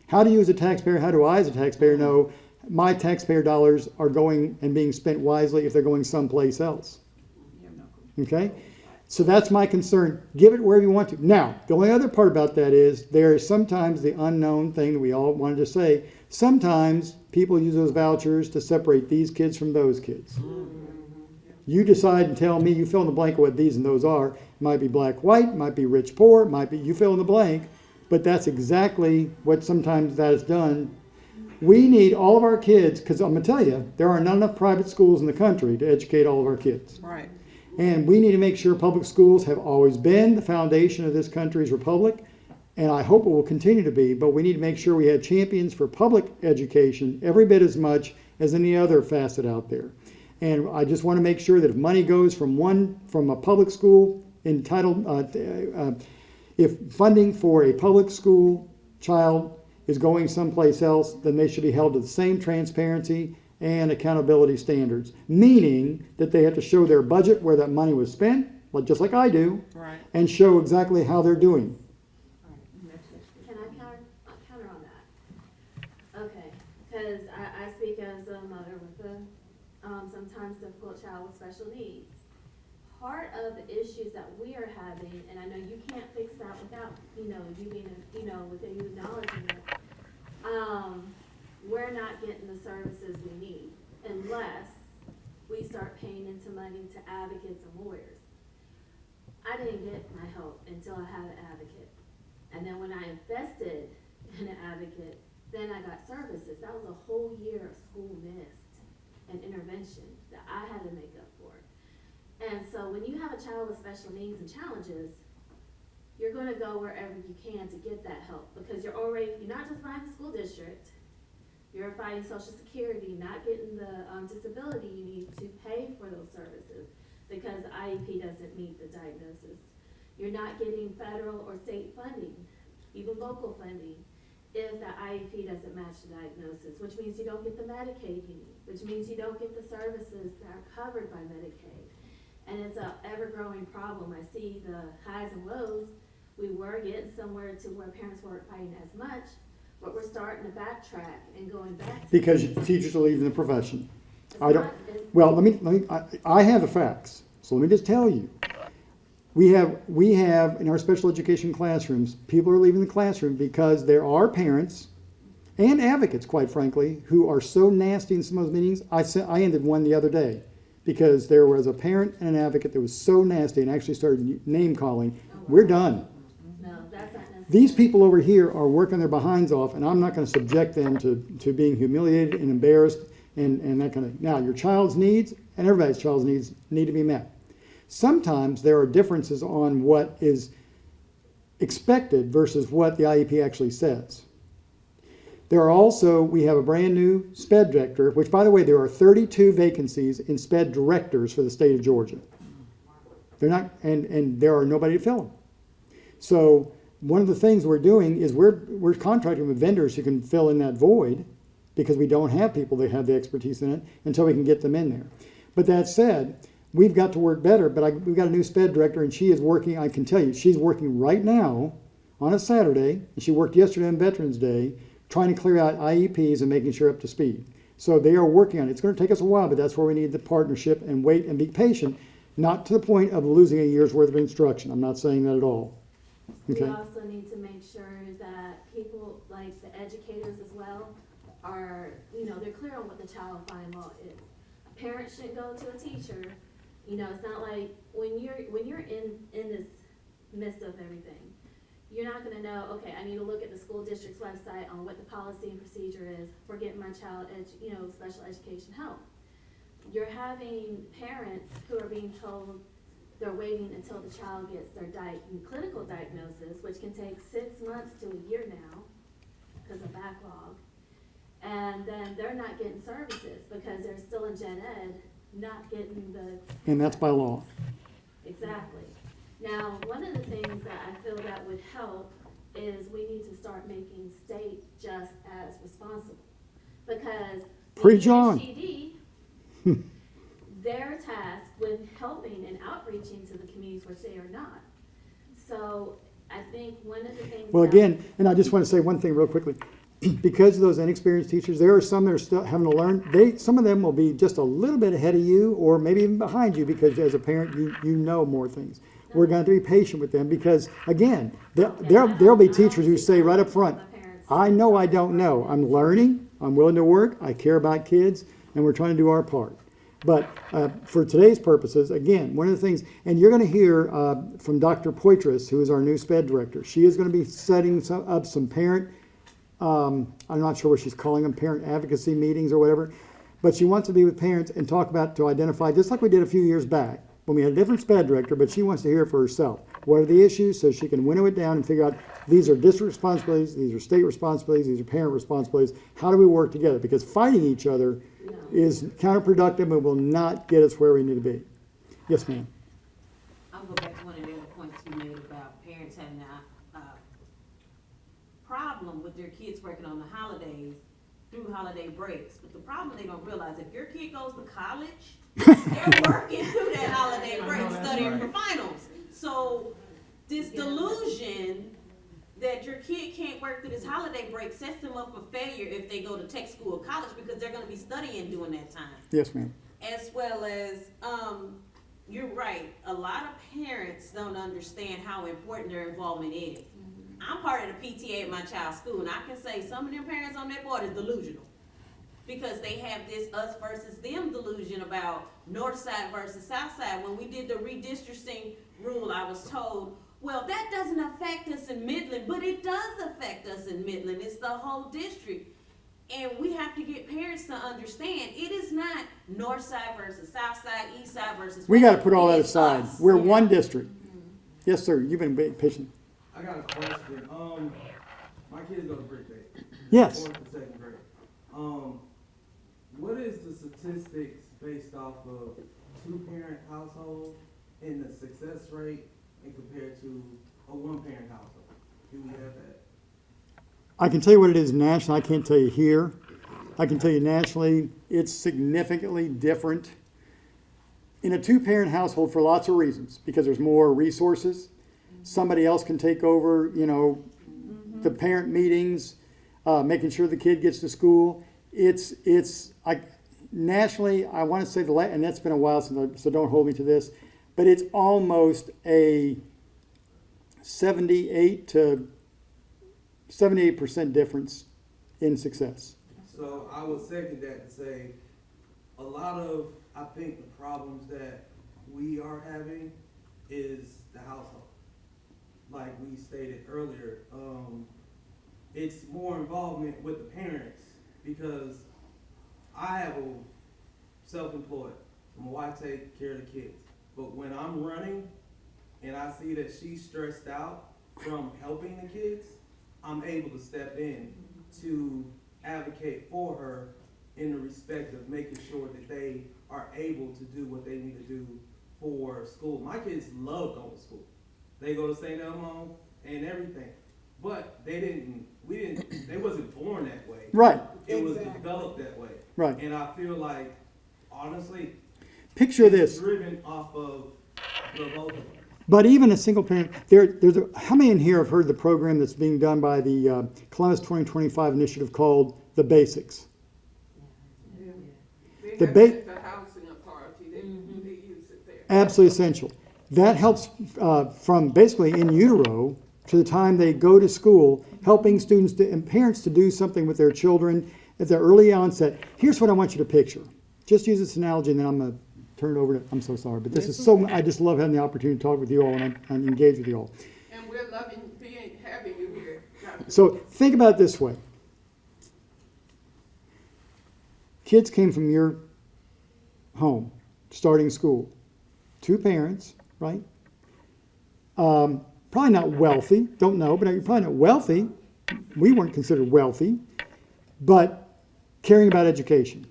How do you as a taxpayer, how do I as a taxpayer know my taxpayer dollars are going and being spent wisely if they're going someplace else? Okay? So that's my concern. Give it wherever you want to. Now, the only other part about that is there is sometimes the unknown thing that we all wanted to say. Sometimes people use those vouchers to separate these kids from those kids. You decide and tell me, you fill in the blank of what these and those are. It might be black, white, might be rich, poor, might be, you fill in the blank. But that's exactly what sometimes that is done. We need all of our kids, because I'm going to tell you, there are not enough private schools in the country to educate all of our kids. Right. And we need to make sure public schools have always been the foundation of this country's republic, and I hope it will continue to be, but we need to make sure we have champions for public education every bit as much as any other facet out there. And I just want to make sure that if money goes from a public school entitled, if funding for a public school child is going someplace else, then they should be held to the same transparency and accountability standards, meaning that they have to show their budget where that money was spent, just like I do, Right. and show exactly how they're doing. Can I counter on that? Okay, because I speak as a mother with a sometimes difficult child with special needs. Part of the issues that we are having, and I know you can't fix that without, you being, without you acknowledging it, we're not getting the services we need unless we start paying into money to advocates and lawyers. I didn't get my help until I had an advocate. And then when I invested in an advocate, then I got services. That was a whole year of school missed and intervention that I had to make up for. And so when you have a child with special needs and challenges, you're going to go wherever you can to get that help, because you're not just fighting the school district, you're fighting Social Security, not getting the disability you need to pay for those services because IEP doesn't meet the diagnosis. You're not getting federal or state funding, even local funding, if the IEP doesn't match the diagnosis, which means you don't get the Medicaid you need, which means you don't get the services that are covered by Medicaid. And it's an ever-growing problem. I see the highs and lows. We were getting somewhere to where parents weren't fighting as much, but we're starting to backtrack and going back to Because teachers are leaving the profession. it's I don't. not- it's- Well, I have the facts, so let me just tell you. We have in our special education classrooms, people are leaving the classroom because there are parents and advocates, quite frankly, who are so nasty in some of those meetings. I ended one the other day because there was a parent and an advocate that was so nasty and actually started name calling. We're done. No, that's not necessary. These people over here are working their behinds off, and I'm not going to subject them to being humiliated and embarrassed and that kind of thing. Now, your child's needs and everybody's child's needs need to be met. Sometimes there are differences on what is expected versus what the IEP actually says. There are also, we have a brand new SPED director, which by the way, there are 32 vacancies in SPED directors for the state of Georgia. They're not, and there are nobody to fill them. So one of the things we're doing is we're contracting with vendors who can fill in that void because we don't have people that have the expertise in it until we can get them in there. But that said, we've got to work better, but we've got a new SPED director and she is working, I can tell you, she's working right now on a Saturday, and she worked yesterday on Veterans Day, trying to clear out IEPs and making sure up to speed. So they are working on it. It's going to take us a while, but that's where we need the partnership and wait and be patient, not to the point of losing a year's worth of instruction. I'm not saying that at all. Okay. We also need to make sure that people, like the educators as well, are, they're clear on what the child find law is. A parent shouldn't go to a teacher. It's not like when you're in this midst of everything, you're not gonna know, okay, I need to look at the school district's website on what the policy and procedure is for getting my child, special education help. You're having parents who are being told they're waiting until the child gets their clinical diagnosis, which can take 6 months to a year now because of backlog. And then they're not getting services because they're still in gen ed, not getting the... And that's by law. Exactly. Now, one of the things that I feel that would help is we need to start making state just as responsible. Because Preach on. HED, they're tasked with helping and outreaching to the communities, which they are not. So I think one of the things. Well, that- again, and I just want to say one thing real quickly. Because of those inexperienced teachers, there are some that are still having to learn. Some of them will be just a little bit ahead of you, or maybe even behind you, because as a parent, you know more things. We're going to be patient with them because, again, there'll be teachers who say right up front, I know I don't know. I'm learning. I'm willing to work. I care about kids, and we're trying to do our part. But for today's purposes, again, one of the things, and you're going to hear from Dr. Poitras, who is our new SPED director. She is going to be setting up some parent, I'm not sure what she's calling them, parent advocacy meetings or whatever. But she wants to be with parents and talk about, to identify, just like we did a few years back, when we had a different SPED director, but she wants to hear it for herself. What are the issues, so she can winnow it down and figure out, these are district responsibilities, these are state responsibilities, these are parent responsibilities. How do we work together? Because fighting each other is counterproductive and will not get us where we need to be. Yes, ma'am. I'll go back to one of the other points you made about parents having a problem with their kids working on the holidays through holiday breaks. But the problem they don't realize, if your kid goes to college, they're working through that holiday break, studying for finals. So this delusion that your kid can't work through this holiday break sets them up for failure if they go to tech school or college, because they're gonna be studying during that time. Yes, ma'am. As well as, you're right, a lot of parents don't understand how important their involvement is. I'm part of the PTA at my child's school, and I can say some of them parents on that board is delusional. Because they have this us versus them delusion about north side versus south side. When we did the redistricting rule, I was told, well, that doesn't affect us in Midland, but it does affect us in Midland. It's the whole district. And we have to get parents to understand, it is not north side versus south side, east side versus west. We got to put all that It's aside. us. We're one district. Yes, sir. You've been patient. I got a question. My kids go to Brick Bay. Yes. 4th to 2nd grade. What is the statistics based off of two-parent household and the success rate and compared to a one-parent household? Do we have that? I can tell you what it is nationally. I can't tell you here. I can tell you nationally, it's significantly different in a two-parent household for lots of reasons, because there's more resources. Somebody else can take over, the parent meetings, making sure the kid gets to school. Nationally, I want to say and that's been a while since, so don't hold me to this, but it's almost a 78% difference in success. So I would second that to say a lot of, I think, the problems that we are having is the household. Like we stated earlier, it's more involvement with the parents, because I have a self-employed. My wife takes care of the kids. But when I'm running and I see that she's stressed out from helping the kids, I'm able to step in to advocate for her in the respect of making sure that they are able to do what they need to do for school. My kids love going to school. They go to St. Elmo and everything. But they wasn't born that way. Right, It was Exactly. developed that way. right. And I feel like, honestly, Picture it's this. driven off of the both of us. But even a single parent, how many in here have heard the program that's being done by the Columbus 2025 initiative called The Basics? They The have ba- it at the housing authority, they use it there. Absolutely essential. That helps from basically in utero to the time they go to school, helping students and parents to do something with their children at their early onset. Here's what I want you to picture. Just use this analogy, and then I'm going to turn it over to, I'm so sorry, but this is so, I just love having the opportunity to talk with you all and engage with you all. And we're loving having you here, Dr. So think about it this way. Kids came from your home, starting school. Two parents, right? Probably not wealthy, don't know, but you're probably not wealthy. We weren't considered wealthy, but caring about education,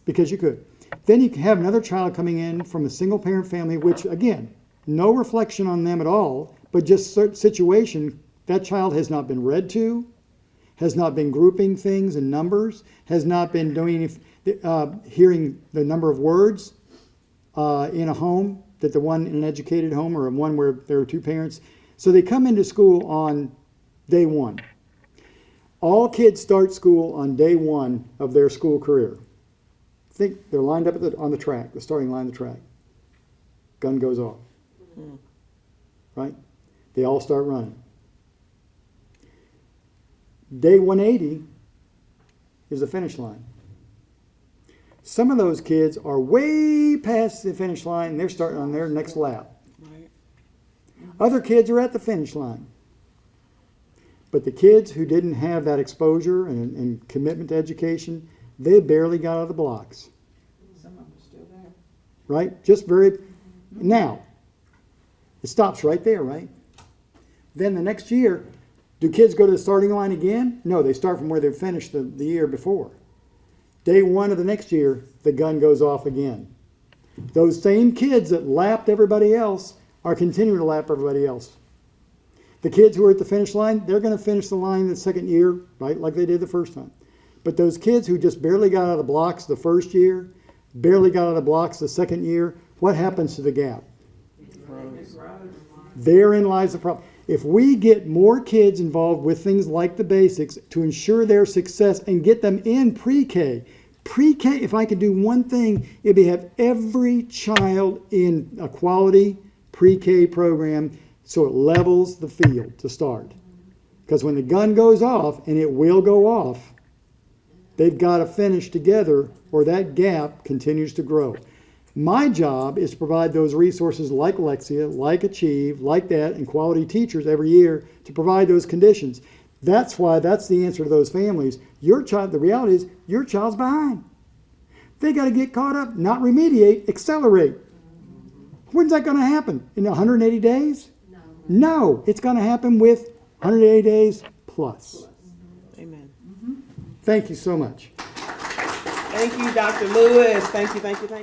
because you could. Then you can have another child coming in from a single parent family, which again, no reflection on them at all, but just situation, that child has not been read to, has not been grouping things in numbers, has not been doing hearing the number of words in a home that the one in an educated home or one where there are two parents. So they come into school on day one. All kids start school on day one of their school career. Think they're lined up on the track, the starting line of the track. Gun goes off. Right? They all start running. Day 180 is the finish line. Some of those kids are way past the finish line and they're starting on their next lap. Other kids are at the finish line. But the kids who didn't have that exposure and commitment to education, they barely got out of the blocks. Some of them are still there. Right? Just very, now, it stops right there, right? Then the next year, do kids go to the starting line again? No, they start from where they finished the year before. Day one of the next year, the gun goes off again. Those same kids that lapped everybody else are continuing to lap everybody else. The kids who are at the finish line, they're going to finish the line the second year, right, like they did the first time. But those kids who just barely got out of the blocks the first year, barely got out of the blocks the second year, what happens to the gap? Therein lies the problem. If we get more kids involved with things like the basics to ensure their success and get them in pre-K, if I could do one thing, it'd be have every child in a quality pre-K program so it levels the field to start. Because when the gun goes off, and it will go off, they've got to finish together or that gap continues to grow. My job is to provide those resources like Lexia, like Achieve, like that, and quality teachers every year to provide those conditions. That's why that's the answer to those families. Your child, the reality is, your child's behind. They got to get caught up, not remediate, accelerate. When's that going to happen? In 180 days? No, it's going to happen with 180 days plus. Amen. Thank you so much. Thank you, Dr. Lewis. Thank you, thank you, thank you.